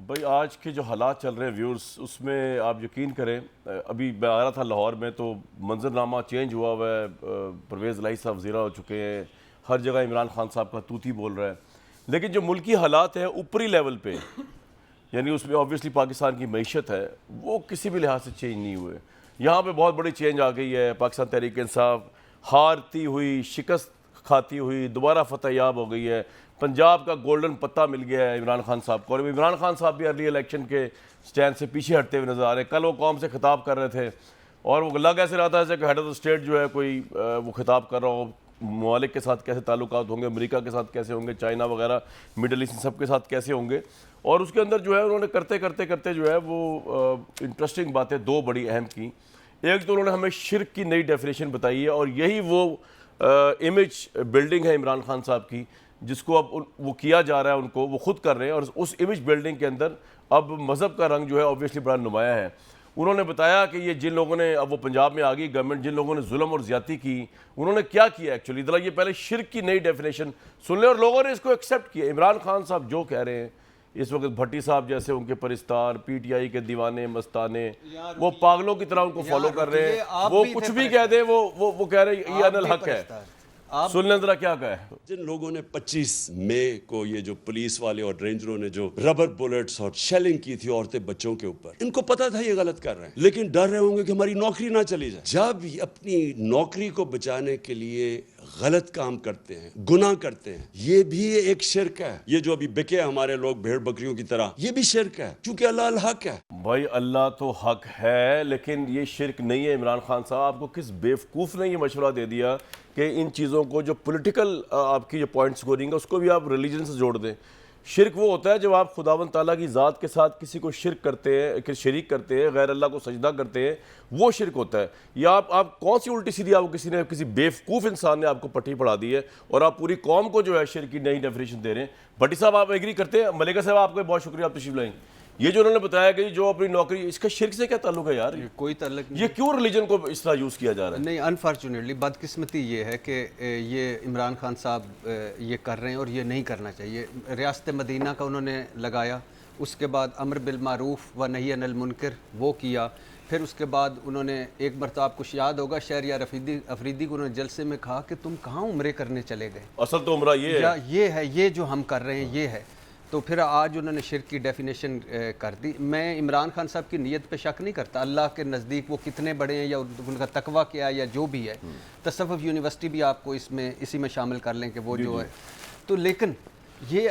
بھائی آج کے جو حالات چل رہے ہیں ویورز، اس میں آپ یقین کریں، ابھی میں آ رہا تھا لاہور میں تو منظرنامہ چینج ہوا ہوا ہے. پرویز الہی صاحب وزیرہ ہو چکے ہیں، ہر جگہ عمران خان صاحب کا توتی بول رہا ہے. لیکن جو ملکی حالات ہیں اوپری لیول پہ، یعنی اس میں آبویسلی پاکستان کی معیشت ہے، وہ کسی بھی لحاظ سے چینج نہیں ہوئے. یہاں پہ بہت بڑی چینج آ گئی ہے. پاکستان تحریک انصاف ہارتی ہوئی، شکست کھاتی ہوئی، دوبارہ فتح یاب ہو گئی ہے. پنجاب کا گولڈن پتہ مل گیا ہے عمران خان صاحب کو، اور عمران خان صاحب بھی ارلی الیکشن کے سٹینڈ سے پیچھے ہٹتے ہوئے نظر آ رہے ہیں. کل وہ قوم سے خطاب کر رہے تھے اور وہ لگ ایسے رہا تھا جیسے کہ ہیڈ آف دا اسٹیٹ جو ہے کوئی وہ خطاب کر رہا ہو. ممالک کے ساتھ کیسے تعلقات ہوں گے، امریکہ کے ساتھ کیسے ہوں گے، چائنا وغیرہ، مڈل ایسٹ سب کے ساتھ کیسے ہوں گے. اور اس کے اندر جو ہے انہوں نے کرتے کرتے جو ہے وہ انٹرسٹنگ باتیں دو بڑی اہم کی. ایک تو انہوں نے ہمیں شرک کی نئی ڈیفینیشن بتائی ہے، اور یہی وہ امیج بلڈنگ ہے عمران خان صاحب کی جس کو اب وہ کیا جا رہا ہے، ان کو وہ خود کر رہے ہیں. اور اس امیج بلڈنگ کے اندر اب مذہب کا رنگ جو ہے اوبویسلی بڑا نمایاں ہے. انہوں نے بتایا کہ یہ جن لوگوں نے، اب وہ پنجاب میں آ گئی گورنمنٹ، جن لوگوں نے ظلم اور زیادتی کی، انہوں نے کیا کیا ایکچولی. ذرا یہ پہلے شرک کی نئی ڈیفینیشن سن لیں، اور لوگوں نے اس کو ایکسیپٹ کیا. عمران خان صاحب جو کہہ رہے ہیں اس وقت، بھٹی صاحب جیسے ان کے پرستار، پی ٹی آئی کے دیوانے مستانے، وہ پاگلوں کی طرح ان کو فالو کر رہے ہیں. وہ کچھ بھی کہہ دیں، وہ کہہ رہے ہیں یہ ان الحق ہے. سن لیں ذرا کیا کہا ہے. جن لوگوں نے 25 مئی کو یہ جو پولیس والے اور رینجروں نے جو ربر بلٹس اور شیلنگ کی تھی عورتیں بچوں کے اوپر، ان کو پتا تھا یہ غلط کر رہے ہیں، لیکن ڈر رہے ہوں گے کہ ہماری نوکری نہ چلی جائے. جب اپنی نوکری کو بچانے کے لیے غلط کام کرتے ہیں، گناہ کرتے ہیں، یہ بھی ایک شرک ہے. یہ جو ابھی بکے ہمارے لوگ بھیڑ بکریوں کی طرح، یہ بھی شرک ہے، کیونکہ اللہ الحق ہے. بھائی اللہ تو حق ہے، لیکن یہ شرک نہیں ہے. عمران خان صاحب آپ کو کس بیوقوف نے یہ مشورہ دے دیا کہ ان چیزوں کو، جو پولیٹیکل آپ کی جو پوائنٹ سکورنگ ہے، اس کو بھی آپ ریلیجن سے جوڑ دیں. شرک وہ ہوتا ہے جب آپ خداوند تعالیٰ کی ذات کے ساتھ کسی کو شرک کرتے ہیں، شریک کرتے ہیں، غیر اللہ کو سجدہ کرتے ہیں، وہ شرک ہوتا ہے. یا آپ کون سی الٹی سیدھی آپ کو کسی بیوقوف انسان نے آپ کو پٹی پڑھا دی ہے، اور آپ پوری قوم کو جو ہے شرک کی نئی ڈیفینیشن دے رہے ہیں. بھٹی صاحب آپ ایگری کرتے ہیں؟ ملیکہ صاحب آپ کا بہت شکریہ، آپ تشریف لائیں. یہ جو انہوں نے بتایا کہ جو اپنی نوکری، اس کا شرک سے کیا تعلق ہے یار؟ کوئی تعلق نہیں. یہ کیوں ریلیجن کو اس طرح یوز کیا جا رہا ہے؟ نہیں، انفارچونیٹلی بدقسمتی یہ ہے کہ یہ عمران خان صاحب یہ کر رہے ہیں اور یہ نہیں کرنا چاہیے. ریاست مدینہ کا انہوں نے لگایا، اس کے بعد امر بالمعروف و نہی عن المنکر وہ کیا. پھر اس کے بعد انہوں نے ایک مرتبہ، آپ کو یاد ہوگا، شہریار افریدی کو انہوں نے جلسے میں کہا کہ تم کہاں عمرے کرنے چلے گئے، اصل تو عمرہ یہ ہے، یہ جو ہم کر رہے ہیں یہ ہے. تو پھر آج انہوں نے شرک کی ڈیفینیشن کر دی. میں عمران خان صاحب کی نیت پہ شک نہیں کرتا، اللہ کے نزدیک وہ کتنے بڑے ہیں یا ان کا تقویٰ کیا ہے یا جو بھی ہے. تصوف یونیورسٹی بھی آپ کو اسی میں شامل کر لیں کہ وہ جو ہے. تو لیکن یہ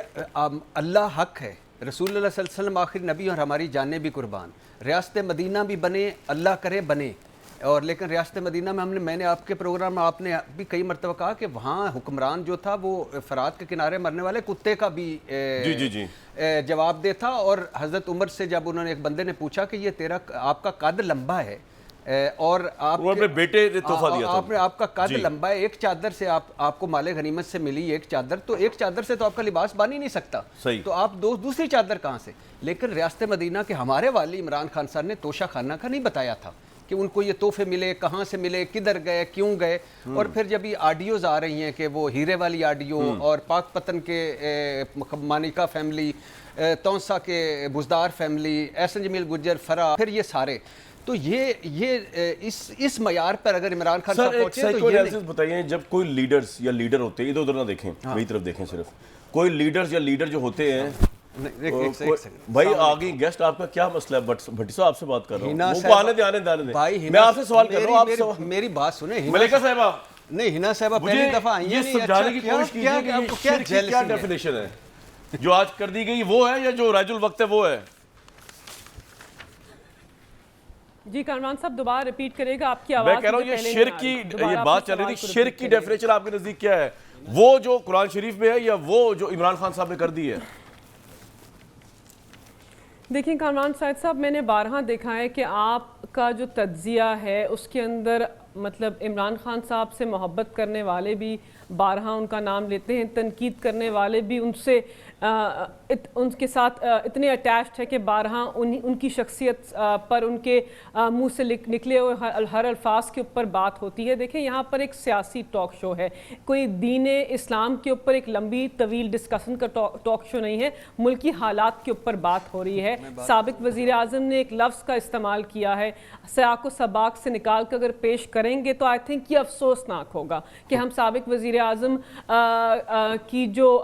اللہ حق ہے، رسول اللہ صلی اللہ علیہ وسلم آخری نبی اور ہماری جانیں بھی قربان. ریاست مدینہ بھی بنے، اللہ کرے بنے. اور لیکن ریاست مدینہ میں میں نے آپ کے پروگرام میں آپ نے بھی کئی مرتبہ کہا کہ وہاں حکمران جو تھا وہ فرات کے کنارے مرنے والے کتے کا بھی جواب دے تھا. اور حضرت عمر سے جب انہوں نے، ایک بندے نے پوچھا کہ یہ آپ کا قد لمبا ہے اور آپ اپنے بیٹے نے تحفہ دیا تھا، آپ کا قد لمبا ہے، ایک چادر سے آپ کو مال غنیمت سے ملی ایک چادر، تو ایک چادر سے تو آپ کا لباس بن ہی نہیں سکتا، تو آپ دوسری چادر کہاں سے. لیکن ریاست مدینہ کے ہمارے والی عمران خان صاحب نے توشہ خانہ کا نہیں بتایا تھا کہ ان کو یہ تحفے ملے، کہاں سے ملے، کدھر گئے، کیوں گئے. اور پھر جب یہ آڈیوز آ رہی ہیں کہ وہ ہیرے والی آڈیو اور پاک پتن کے مانیکا فیملی، تونسا کے بزدار فیملی، احسن جمیل گجر فرا، پھر یہ سارے، تو یہ اس معیار پر اگر عمران خان صاحب پہنچے تو یہ بتائیے. جب کوئی لیڈرز یا لیڈر ہوتے ہیں، ادھر ادھر نہ دیکھیں، میری طرف دیکھیں صرف، کوئی لیڈرز یا لیڈر جو ہوتے ہیں، بھائی آگے گیسٹ آپ کا کیا مسئلہ ہے؟ بھٹی صاحب آپ سے بات کر رہا ہوں، وہ آنے دیں، میں آپ سے سوال کر رہا ہوں. میری بات سنیں. ملیکہ صاحبہ، نہیں، ہنا صاحبہ پہلی دفعہ آئی ہیں، یہ سمجھانے کی کوشش کیجیے کہ یہ شرک کی کیا ڈیفینیشن ہے جو آج کر دی گئی، وہ ہے یا جو راج الوقت ہے وہ ہے؟ جی کامران صاحب دوبارہ ریپیٹ کرے گا، آپ کی آواز. میں کہہ رہا ہوں یہ شرک کی، یہ بات چل رہی تھی، شرک کی ڈیفینیشن آپ کے نزدیک کیا ہے؟ وہ جو قرآن شریف میں ہے یا وہ جو عمران خان صاحب نے کر دی ہے؟ دیکھیں کامران صاحب، میں نے بارہا دیکھا ہے کہ آپ کا جو تجزیہ ہے اس کے اندر مطلب عمران خان صاحب سے محبت کرنے والے بھی بارہا ان کا نام لیتے ہیں، تنقید کرنے والے بھی ان سے ان کے ساتھ اتنے اٹیچڈ ہے کہ بارہا ان کی شخصیت پر ان کے منہ سے نکلے ہوئے ہر الفاظ کے اوپر بات ہوتی ہے۔ دیکھیں یہاں پر ایک سیاسی ٹاک شو ہے، کوئی دین اسلام کے اوپر ایک لمبی طویل ڈسکشن کا ٹاک شو نہیں ہے، ملکی حالات کے اوپر بات ہو رہی ہے۔ سابق وزیر اعظم نے ایک لفظ کا استعمال کیا ہے، سیاق و سباق سے نکال کر اگر پیش کریں گے تو آئی تھنک یہ افسوسناک ہوگا کہ ہم سابق وزیر اعظم کی جو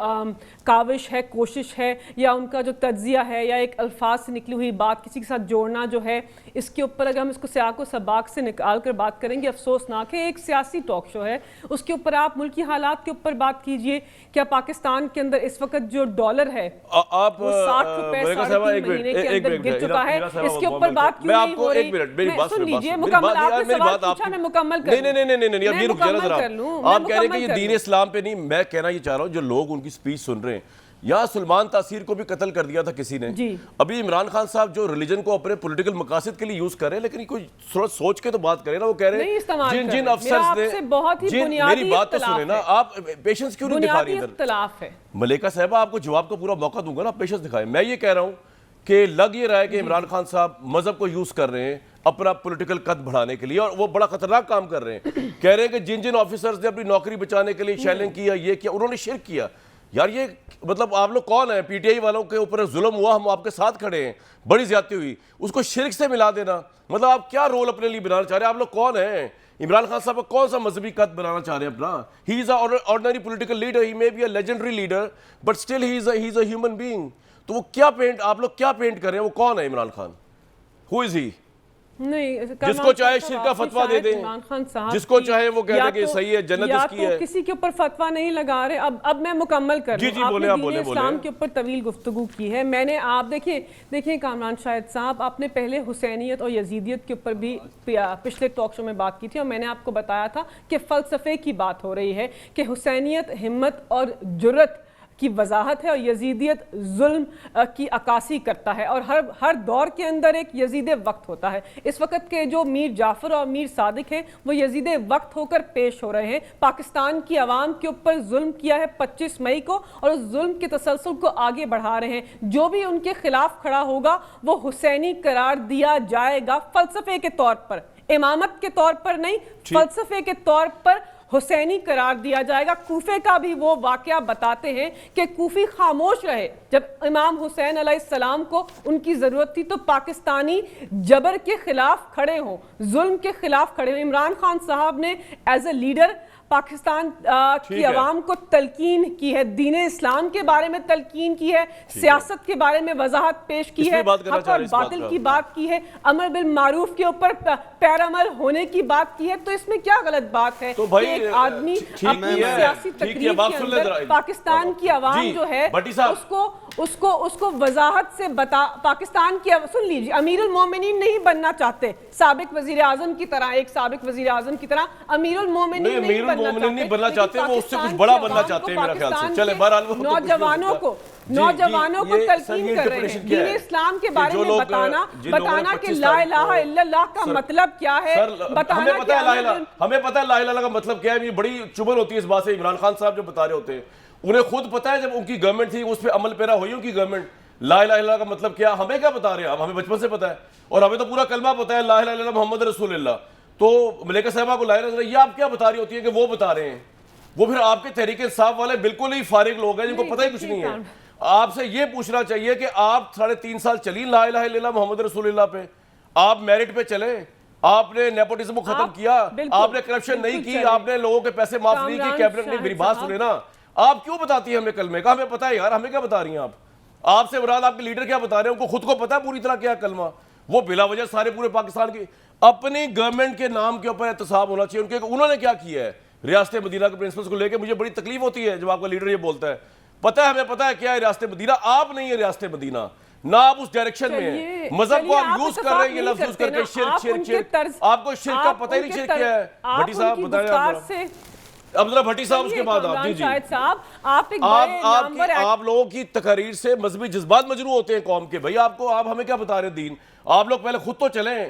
کاوش ہے، کوشش ہے، یا ان کا جو تجزیہ ہے، یا ایک الفاظ سے نکلی ہوئی بات کسی کے ساتھ جوڑنا جو ہے، اس کے اوپر اگر ہم اس کو سیاق و سباق سے نکال کر بات کریں گے افسوسناک ہے۔ ایک سیاسی ٹاک شو ہے، اس کے اوپر آپ ملکی حالات کے اوپر بات کیجئے۔ کیا پاکستان کے اندر اس وقت جو ڈالر ہے آپ وہ 60 روپے 3.5 مہینے کے اندر گر چکا ہے، اس کے اوپر بات کیوں نہیں ہو رہی؟ سن لیجئے مکمل، آپ نے سوال پوچھا، میں مکمل کر لوں۔ نہیں اب یہ رک جائے ذرا، آپ کہہ رہے ہیں کہ یہ دین اسلام پہ نہیں، میں کہنا یہ چاہ رہا ہوں جو لوگ ان کی سپیچ سن رہے ہیں، یہاں سلمان تاثیر کو بھی قتل کر دیا تھا کسی نے، ابھی عمران خان صاحب جو ریلیجن کو اپنے پولیٹیکل مقاصد کے لیے یوز کر رہے ہیں، لیکن کوئی تھوڑا سوچ کے تو بات کریں نا، وہ کہہ رہے ہیں جن جن افسرز نے، میری بات تو سنیں نا، آپ پیشنس کیوں نہیں دکھا رہی ادھر؟ اختلاف ہے ملیکہ صاحبہ، آپ کو جواب کا پورا موقع دوں گا نا، پیشنس دکھائیں۔ میں یہ کہہ رہا ہوں کہ لگ یہ رہا ہے کہ عمران خان صاحب مذہب کو یوز کر رہے ہیں اپنا پولیٹیکل قد بڑھانے کے لیے، اور وہ بڑا خطرناک کام کر رہے ہیں۔ کہہ رہے ہیں کہ جن جن آفیسرز نے اپنی نوکری بچانے کے لیے شیلنگ کیا، یہ کیا، انہوں نے شرک کیا۔ یار یہ مطلب آپ لوگ کون ہیں؟ پی ٹی آئی والوں کے اوپر ظلم ہوا، ہم آپ کے ساتھ کھڑے ہیں، بڑی زیادتی ہوئی، اس کو شرک سے ملا دینا، مطلب آپ کیا رول اپنے لیے بنانا چاہ رہے ہیں؟ آپ لوگ کون ہیں؟ عمران خان صاحب کون سا مذہبی قد بنانا چاہ رہے ہیں اپنا؟ He is a ordinary political leader, he may be a legendary leader, but still he is a human being. تو وہ کیا پینٹ، آپ لوگ کیا پینٹ کر رہے ہیں؟ وہ کون ہے عمران خان؟ ہو از ہی؟ نہیں، جس کو چاہے شرک کا فتویٰ دے دیں، جس کو چاہے وہ کہہ دیں کہ صحیح ہے، جنت اس کی ہے۔ کسی کے اوپر فتویٰ نہیں لگا رہے۔ اب میں مکمل کر لوں۔ آپ نے دین اسلام کے اوپر طویل گفتگو کی ہے، میں نے آپ دیکھیں کامران شاہد صاحب، آپ نے پہلے حسینیت اور یزیدیت کے اوپر بھی پچھلے ٹاک شو میں بات کی تھی، اور میں نے آپ کو بتایا تھا کہ فلسفے کی بات ہو رہی ہے کہ حسینیت ہمت اور جرت کی وضاحت ہے، اور یزیدیت ظلم کی عکاسی کرتا ہے، اور ہر دور کے اندر ایک یزید وقت ہوتا ہے۔ اس وقت کے جو میر جعفر اور میر صادق ہیں وہ یزید وقت ہو کر پیش ہو رہے ہیں، پاکستان کی عوام کے اوپر ظلم کیا ہے 25 مئی کو، اور اس ظلم کے تسلسل کو آگے بڑھا رہے ہیں۔ جو بھی ان کے خلاف کھڑا ہوگا وہ حسینی قرار دیا جائے گا، فلسفے کے طور پر، امامت کے طور پر نہیں، فلسفے کے طور پر حسینی قرار دیا جائے گا۔ کوفے کا بھی وہ واقعہ بتاتے ہیں کہ کوفی خاموش رہے جب امام حسین علیہ السلام کو ان کی ضرورت تھی، تو پاکستانی جبر کے خلاف کھڑے ہوں، ظلم کے خلاف کھڑے ہوں۔ عمران خان صاحب نے ایز اے لیڈر پاکستان کی عوام کو تلقین کی ہے، دین اسلام کے بارے میں تلقین کی ہے، سیاست کے بارے میں وضاحت پیش کی ہے، حق اور باطل کی بات کی ہے، امر بالمعروف کے اوپر پیرامر ہونے کی بات کی ہے۔ تو اس میں کیا غلط بات ہے کہ ایک آدمی اپنی سیاسی تقریر کے اندر پاکستان کی عوام جو ہے اس کو وضاحت سے بتا، پاکستان کی، سن لیجیے، امیر المومنین نہیں بننا چاہتے سابق وزیر اعظم کی طرح، ایک سابق وزیر اعظم کی طرح امیر المومنین نہیں بننا چاہتے، وہ اس سے کچھ بڑا بننا چاہتے ہیں میرا خیال سے۔ چلے بہرحال وہ نوجوانوں کو تلقین کر رہے ہیں دین اسلام کے بارے میں، بتانا کہ لا الہ الا اللہ کا مطلب کیا ہے، بتانا کہ ہمیں پتہ ہے لا الہ الا اللہ کا مطلب کیا ہے۔ یہ بڑی چبھن ہوتی ہے اس بات سے، عمران خان صاحب جو بتا رہے ہوتے ہیں انہیں خود پتہ ہے، جب ان کی گورنمنٹ تھی اس پہ عمل پیرا ہوئی ان کی گورنمنٹ، لا الہ الا اللہ کا مطلب کیا، ہمیں کیا بتا رہے ہیں آپ؟ ہمیں بچپن سے پتہ ہے، اور ہمیں تو پورا کلمہ پتہ ہے، لا الہ الا اللہ محمد رسول اللہ۔ تو ملیکہ صاحبہ کو لا الہ الا اللہ یہ آپ کیا بتا رہی ہوتی ہیں کہ وہ بتا رہے ہیں؟ وہ پھر آپ کے تحریک انصاف والے بالکل ہی فارغ لوگ ہیں جن کو پتہ ہی کچھ نہیں ہے۔ آپ سے یہ پوچھنا چاہیے کہ آپ 3.5 سال چلی لا الہ الا اللہ محمد رسول اللہ پہ، آپ میرٹ پہ چلیں، آپ نے نیپوٹزم کو ختم کیا، آپ نے کرپشن نہیں کی، آپ نے لوگوں کے پیسے معاف نہیں کی، کیبنٹ نے، میری بات سنیں نا، آپ کیوں بتاتی ہیں ہمیں کلمے کا؟ ہمیں پتہ ہے یار، ہمیں کیا بتا رہی ہیں آپ سے مراد آپ کے لیڈر کیا بتا رہے ہیں، ان کو خود کو پتہ ہے پوری طرح کیا کلمہ، وہ بلا وجہ سارے پورے پاکستان کی اپنی گورنمنٹ کے نام کے اوپر احتساب ہونا چاہیے ان کے، انہوں نے کیا کیا ہے ریاست مدینہ کے پرنسپلز کو لے کے۔ مجھے بڑی تکلیف ہوتی ہے جب آپ کا لیڈر یہ بولتا ہے، پتہ ہے ہمیں پتہ ہے کیا ہے ریاست مدینہ، آپ نہیں ہے ریاست مدینہ، نہ آپ اس ڈائریکشن میں ہیں، مذہب کو آپ یوز کر رہے ہیں، یہ لفظ یوز کر کے شرک شرک شرک، آپ کو شرک کا پتہ ہی نہیں شرک کیا ہے۔ بھٹی صاحب بتائیں آپ، اب ذرا بھٹی صاحب اس کے بعد آپ، جی آپ لوگوں کی تقاریر سے مذہبی جذبات مجروح ہوتے ہیں قوم کے، بھائی آپ ہمیں کیا بتا رہے ہیں دین، آپ لوگ پہلے خود تو چلیں،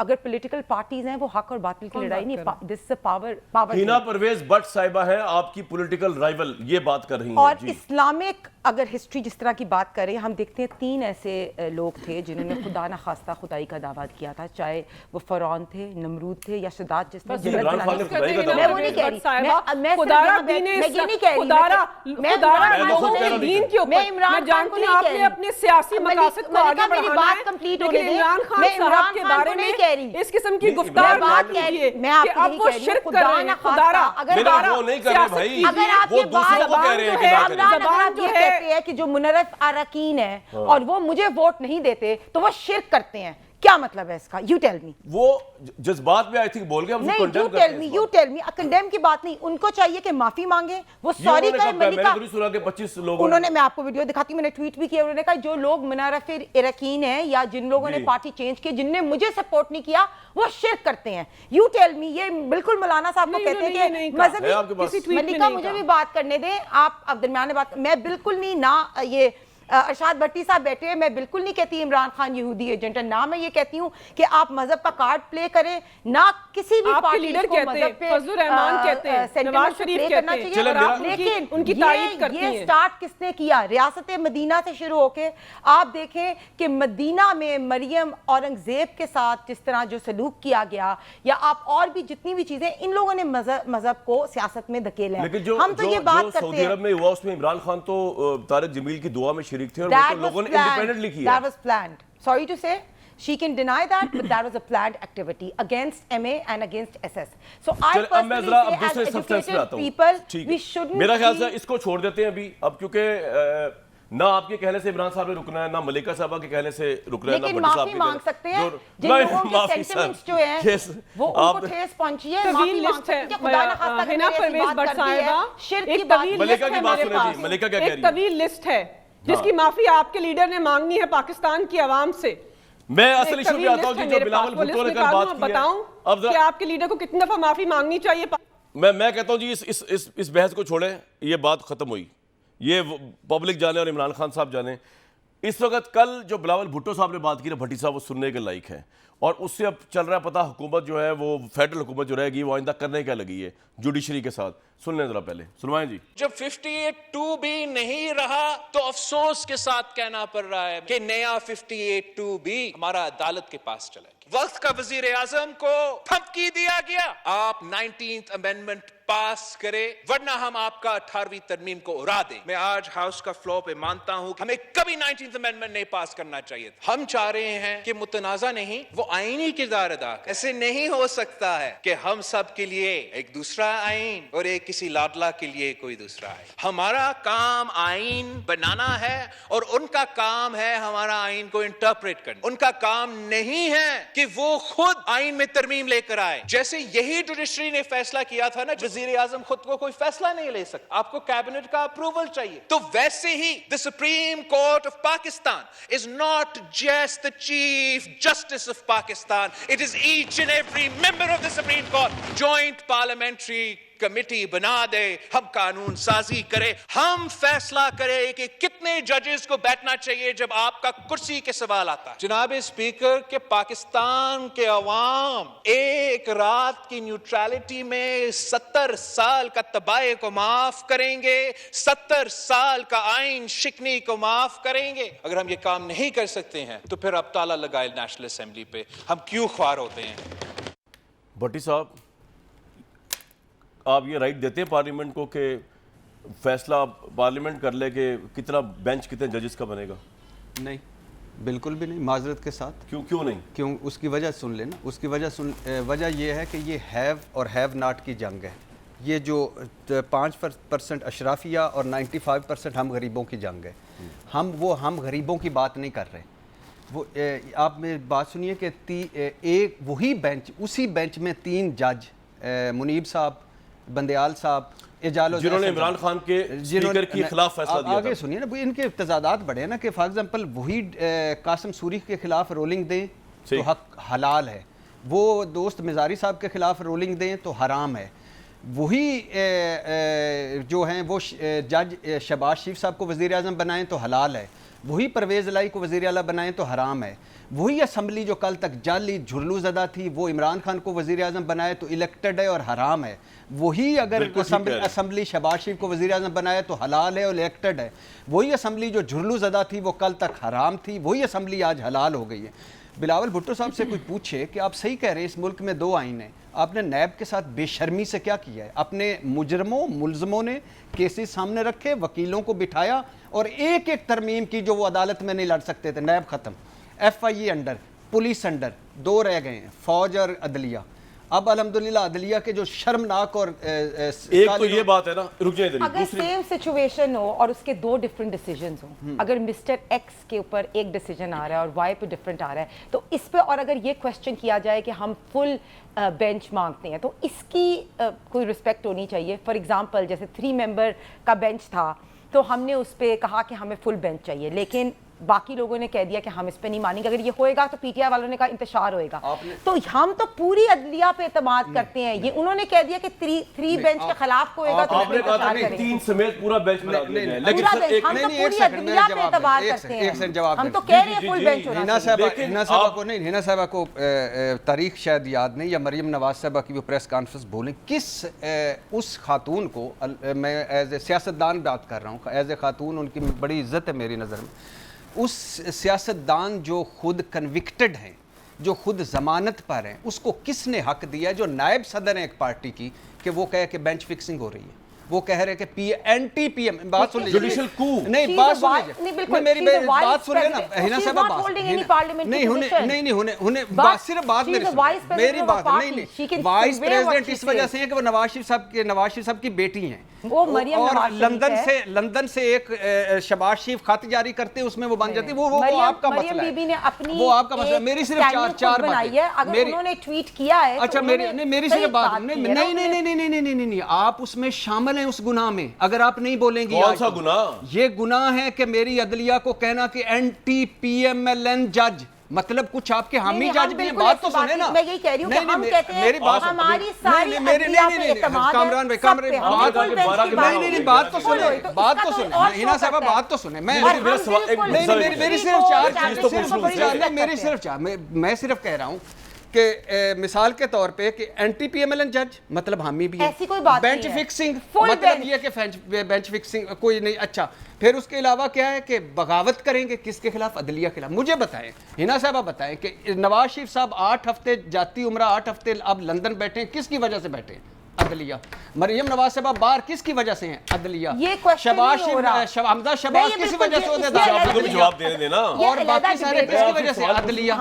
اگر پولیٹیکل پارٹیز ہیں وہ حق اور باطل کی لڑائی نہیں, دس is power. Hina Pervez but صاحبہ ہیں آپ کی پولیٹیکل رائیول, یہ بات کر رہی ہیں. اور اسلامک اگر ہسٹری جس طرح کی بات کریں, ہم دیکھتے ہیں 3 ایسے لوگ تھے جنہوں نے خدا نخواستہ خدائی کا دعویٰ کیا تھا, چاہے وہ فرعون تھے, نمرود تھے, یا شداد جس نے میں وہ نہیں کہہ رہی, میں عمران خان کو نہیں کہہ رہی, اپنے سیاسی مقاصد کو آگے بڑھانا ہے, میں عمران خان کے بارے میں اس قسم کی گفتار بات کیجئے کہ اب وہ شرک کر رہے ہیں. وہ نہیں کر رہے بھائی, وہ دوسروں کو کہہ رہے ہیں کہ زبان یہ کہتے ہیں کہ جو منعرف اراکین ہیں اور وہ مجھے ووٹ نہیں دیتے تو وہ شرک کرتے ہیں. کیا مطلب ہے اس کا؟ You tell me. وہ جذبات میں آئی تھنک بول گیا, یو ٹیل می. کنڈیم کی بات نہیں, ان کو چاہیے کہ معافی مانگے, وہ سوری کریں. ملکہ انہوں نے, میں آپ کو ویڈیو دکھاتی ہوں, میں نے ٹویٹ بھی کیا, انہوں نے کہا جو لوگ منعرف اراکین ہیں یا جن لوگوں نے پارٹی چینج کی, جن نے مجھے سپورٹ نہیں کیا, وہ شرک کرتے ہیں. You tell me. یہ بالکل مولانا صاحب کو کہتے ہیں کہ مذہبی. ملکہ مجھے بھی بات کرنے دیں, آپ درمیان بات. میں بالکل نہیں, نہ یہ ارشاد بھٹی صاحب بیٹھے ہیں, میں بالکل نہیں کہتی عمران خان یہودی ایجنٹ ہے, نہ میں یہ کہتی ہوں کہ آپ مذہب کا کارڈ پلے کریں, نہ کسی بھی پارٹی کو مذہب پہ فضل الرحمان کہتے ہیں, نواز شریف کہتے ہیں, لیکن ان کی تائید کرتی ہیں. یہ سٹارٹ کس نے کیا؟ ریاست مدینہ سے شروع ہو کے آپ دیکھیں کہ مدینہ میں مریم اورنگزیب کے ساتھ جس طرح جو سلوک کیا گیا, یا آپ اور بھی جتنی بھی چیزیں, ان لوگوں نے مذہب کو سیاست میں دھکیلا ہے. ہم تو یہ بات کرتے ہیں سعودی عرب میں ہوا, اس میں عمران خان تو طارق جمیل کی دعا میں شریک تھے, اور وہ تو لوگوں نے انڈیپینڈنٹلی کیا. That was planned. Sorry to say, she can deny that, but that was a planned activity against MA and against SS. So I personally say as educated people, we shouldn't. میرا خیال سے اس کو چھوڑ دیتے ہیں ابھی, اب کیونکہ نہ آپ کے کہنے سے عمران صاحب نے رکنا ہے, نہ ملکہ صاحبہ کے کہنے سے رکنا ہے, نہ لیکن بھٹی صاحب معافی مانگ سکتے ہیں جن لوگوں کے سینٹیمنٹس جو ہیں وہ ان کو ٹھیس پہنچی ہے, معافی مانگ سکتے ہیں. خدا نخواستہ ہینا پرویز بٹ صاحبہ, شرک کی بات. ملکہ کی بات سنیں جی, ملکہ کیا کہہ رہی ہے؟ ایک طویل لسٹ ہے جس کی معافی آپ کے لیڈر نے مانگنی ہے پاکستان کی عوام سے. میں اصل ایشو پہ آتا ہوں کہ جو بلاول بھٹو نے کل بات کی ہے, بتاؤں کہ آپ کے لیڈر کو کتنی دفعہ معافی مانگنی چاہیے. میں کہتا ہوں جی اس بحث کو چھوڑیں, یہ بات ختم ہوئی, یہ پبلک جانے اور عمران خان صاحب جانے. اس وقت کل جو بلاول بھٹو صاحب نے بات کی نا بھٹی صاحب, وہ سننے کے لائق ہے, اور اس سے اب چل رہا ہے پتہ حکومت جو ہے وہ فیڈرل حکومت جو رہے گی وہ آئندہ کرنے کیا لگی ہے جوڈیشری کے ساتھ. سن لیں ذرا, پہلے سنوائیں جی. جب 58-2 بھی نہیں رہا تو افسوس کے ساتھ کہنا پڑ رہا ہے کہ نیا 58-2 بھی ہمارا عدالت کے پاس چلا گیا. وقت کا وزیر اعظم کو دھمکی دیا گیا, آپ 19th امینڈمنٹ پاس کرے ورنہ ہم آپ کا 18ویں ترمیم کو اڑا دیں. میں آج ہاؤس کا فلور پہ مانتا ہوں ہمیں کبھی 19th امینڈمنٹ نہیں پاس کرنا چاہیے تھا. ہم چاہ رہے ہیں کہ متنازع نہیں, وہ آئینی کردار ادا کرے. ایسے نہیں ہو سکتا ہے کہ ہم سب کے لیے ایک دوسرا آئین اور ایک کسی لاڈلا کے لیے کوئی دوسرا آئین. ہمارا کام آئین بنانا ہے اور ان کا کام ہے ہمارا آئین کو انٹرپریٹ کرنا. ان کا کام نہیں ہے کہ وہ خود آئین میں ترمیم لے کر آئے. جیسے یہی جوڈیشری نے فیصلہ کیا تھا نا, وزیر اعظم خود کو کوئی فیصلہ نہیں لے سکتا, آپ کو کیبنٹ کا اپروول چاہیے. تو ویسے ہی the Supreme Court of Pakistan is not just the Chief Justice of Pakistan, it is each and every member of the Supreme Court. Joint Parliamentary committee بنا دے, ہم قانون سازی کرے, ہم فیصلہ کرے کہ کتنے ججز کو بیٹھنا چاہیے جب آپ کا کرسی کے سوال آتا ہے. جناب اسپیکر, کہ پاکستان کے عوام ایک رات کی نیوٹرالٹی میں 70 سال کا تباہی کو معاف کریں گے, 70 سال کا آئین شکنی کو معاف کریں گے. اگر ہم یہ کام نہیں کر سکتے ہیں تو پھر اب تالا لگائے نیشنل اسمبلی پہ, ہم کیوں خوار ہوتے ہیں؟ بھٹی صاحب, آپ یہ رائٹ دیتے ہیں پارلیمنٹ کو کہ فیصلہ پارلیمنٹ کر لے کہ کتنا بینچ کتنے ججز کا بنے گا؟ نہیں, بالکل بھی نہیں, معذرت کے ساتھ. کیوں نہیں؟ کیوں, اس کی وجہ سن لینا. اس کی وجہ یہ ہے کہ یہ ہیو اور ہیو ناٹ کی جنگ ہے. یہ جو 5% اشرافیہ اور 95% ہم غریبوں کی جنگ ہے. ہم غریبوں کی بات نہیں کر رہے. وہ آپ میں بات سنیے کہ ایک وہی بینچ, اسی بینچ میں 3 جج, منیب صاحب, بندیال صاحب, جنہوں نے عمران خان کے اسپیکر کے خلاف فیصلہ دیا تھا. آگے سنیے نا, ان کے تضادات بڑے ہیں نا, کہ فار ایگزامپل وہی قاسم سوری کے خلاف رولنگ دیں تو حق حلال ہے, وہ دوست مزاری صاحب کے خلاف رولنگ دیں تو حرام ہے. وہی جو ہیں وہ جج شہباز شریف صاحب کو وزیر اعظم بنائیں تو حلال ہے، وہی پرویز الہی کو وزیر اعلیٰ بنائیں تو حرام ہے، وہی اسمبلی جو کل تک جعلی جھرلو زدہ تھی وہ عمران خان کو وزیر اعظم بنائے تو الیکٹڈ ہے اور حرام ہے، وہی اگر اسمبلی شہباز شریف کو وزیر اعظم بنائے تو حلال ہے اور الیکٹڈ ہے، وہی اسمبلی جو جھرلو زدہ تھی وہ کل تک حرام تھی، وہی اسمبلی آج حلال ہو گئی ہے۔ بلاول بھٹو صاحب سے کوئی پوچھے کہ آپ صحیح کہہ رہے ہیں اس ملک میں 2 آئین ہیں، آپ نے نیب کے ساتھ بے شرمی سے کیا کیا ہے؟ اپنے مجرموں ملزموں نے کیسز سامنے رکھے، وکیلوں کو بٹھایا اور ایک ایک ترمیم کی جو وہ عدالت میں نہیں لڑ سکتے تھے، نیب ختم، ایف آئی اے انڈر، پولیس انڈر، 2 رہ گئے ہیں، فوج اور عدلیہ۔ اب الحمدللہ عدلیہ کے جو شرمناک اور ایک تو یہ بات ہے نا، رک جائیں اگر سیم سچویشن ہو اور اس کے 2 ڈفرینٹ ڈیسیجنز ہوں، اگر مسٹر ایکس کے اوپر ایک ڈیسیجن آ رہا ہے اور وائی پہ ڈفرینٹ آ رہا ہے، تو اس پہ اور اگر یہ کویسچن کیا جائے کہ ہم فل بینچ مانگتے ہیں تو اس کی کوئی رسپیکٹ ہونی چاہیے۔ فار ایگزامپل جیسے 3 ممبر کا بینچ تھا تو ہم نے اس پہ کہا کہ ہمیں فل بینچ چاہیے، لیکن باقی لوگوں نے کہہ دیا کہ ہم اس پہ نہیں مانیں گے، اگر یہ ہوئے گا تو پی ٹی آئی والوں نے کہا انتشار ہوئے گا، تو ہم تو پوری عدلیہ پہ اعتماد کرتے ہیں، یہ انہوں نے کہہ دیا کہ 3 بینچ کے خلاف ہوئے گا تو آپ نے کہا تھا کہ 3 سمیت پورا بینچ بنا دیا جائے، لیکن ہم تو پوری عدلیہ پہ اعتماد کرتے ہیں، ہم تو کہہ رہے ہیں فل بینچ ہونا چاہیے۔ ہنا صاحبہ کو تاریخ شاید یاد نہیں، یا مریم نواز صاحبہ کی وہ پریس کانفرنس بولیں، کس اس خاتون کو، میں ایز اے سیاستدان بات کر رہا ہوں، ایز اے خاتون ان کی بڑی عزت ہے میری نظر میں، اس سیاستدان جو خود کنوکٹڈ ہیں، جو خود ضمانت پر ہیں، اس کو کس نے حق دیا جو نائب صدر ہیں ایک پارٹی کی کہ وہ کہے کہ بینچ فکسنگ ہو رہی ہے؟ وہ کہہ رہے کہ اینٹی پی ایم، بات سن لیجیے، جوڈیشل کو نہیں، بات سن لیجیے، میری بات سن لینا ہنا صاحبہ، نہیں صرف بات میری بات نہیں، وائس پریزیڈنٹ اس وجہ سے ہے کہ وہ نواز شریف صاحب کی بیٹی ہیں، اور لندن سے ایک شہباز شریف خط جاری کرتے ہیں، اس میں وہ بن جاتی ہے، وہ آپ کا مسئلہ ہے، وہ آپ کا مسئلہ۔ میری صرف چار باتیں، اگر انہوں نے ٹویٹ کیا ہے، اچھا میری صرف بات نہیں، آپ اس میں شامل ہیں اس گناہ میں، اگر آپ نہیں بولیں گی کون سا گناہ؟ یہ گناہ ہے کہ میری عدلیہ کو کہنا کہ anti P M L N جج، مطلب کچھ آپ کے حامی جج بھی ہیں، بات تو سنیں نا، میں یہی کہہ رہی ہوں کہ ہم کہتے ہیں ہماری ساری عدلیہ پہ اعتماد ہے، کامران بھائی بات تو سنیں، ہنا صاحبہ بات تو سنیں، میں صرف کہہ رہا ہوں کہ مثال کے طور پہ کہ anti P M L N جج مطلب حامی بھی ہے، ایسی کوئی بات نہیں ہے، بینچ فکسنگ مطلب یہ کہ بینچ فکسنگ کوئی نہیں۔ اچھا پھر اس کے علاوہ کیا ہے کہ بغاوت کریں گے کس کے خلاف؟ عدلیہ کے خلاف۔ مجھے بتائیں، ہنا صاحبہ بتائیں کہ نواز شریف صاحب 8 ہفتے جاتی عمرہ، 8 ہفتے اب لندن بیٹھے ہیں، کس کی وجہ سے بیٹھے ہیں؟ عدلیہ۔ مریم نواز صاحبہ باہر کس کی وجہ سے ہیں؟ عدلیہ۔ شہباز شریف، حمزہ شہباز کس وجہ سے ہوتے ہیں؟ آپ کو بھی جواب دینے دینا، اور باقی سارے کس کی وجہ سے؟ عدلیہ۔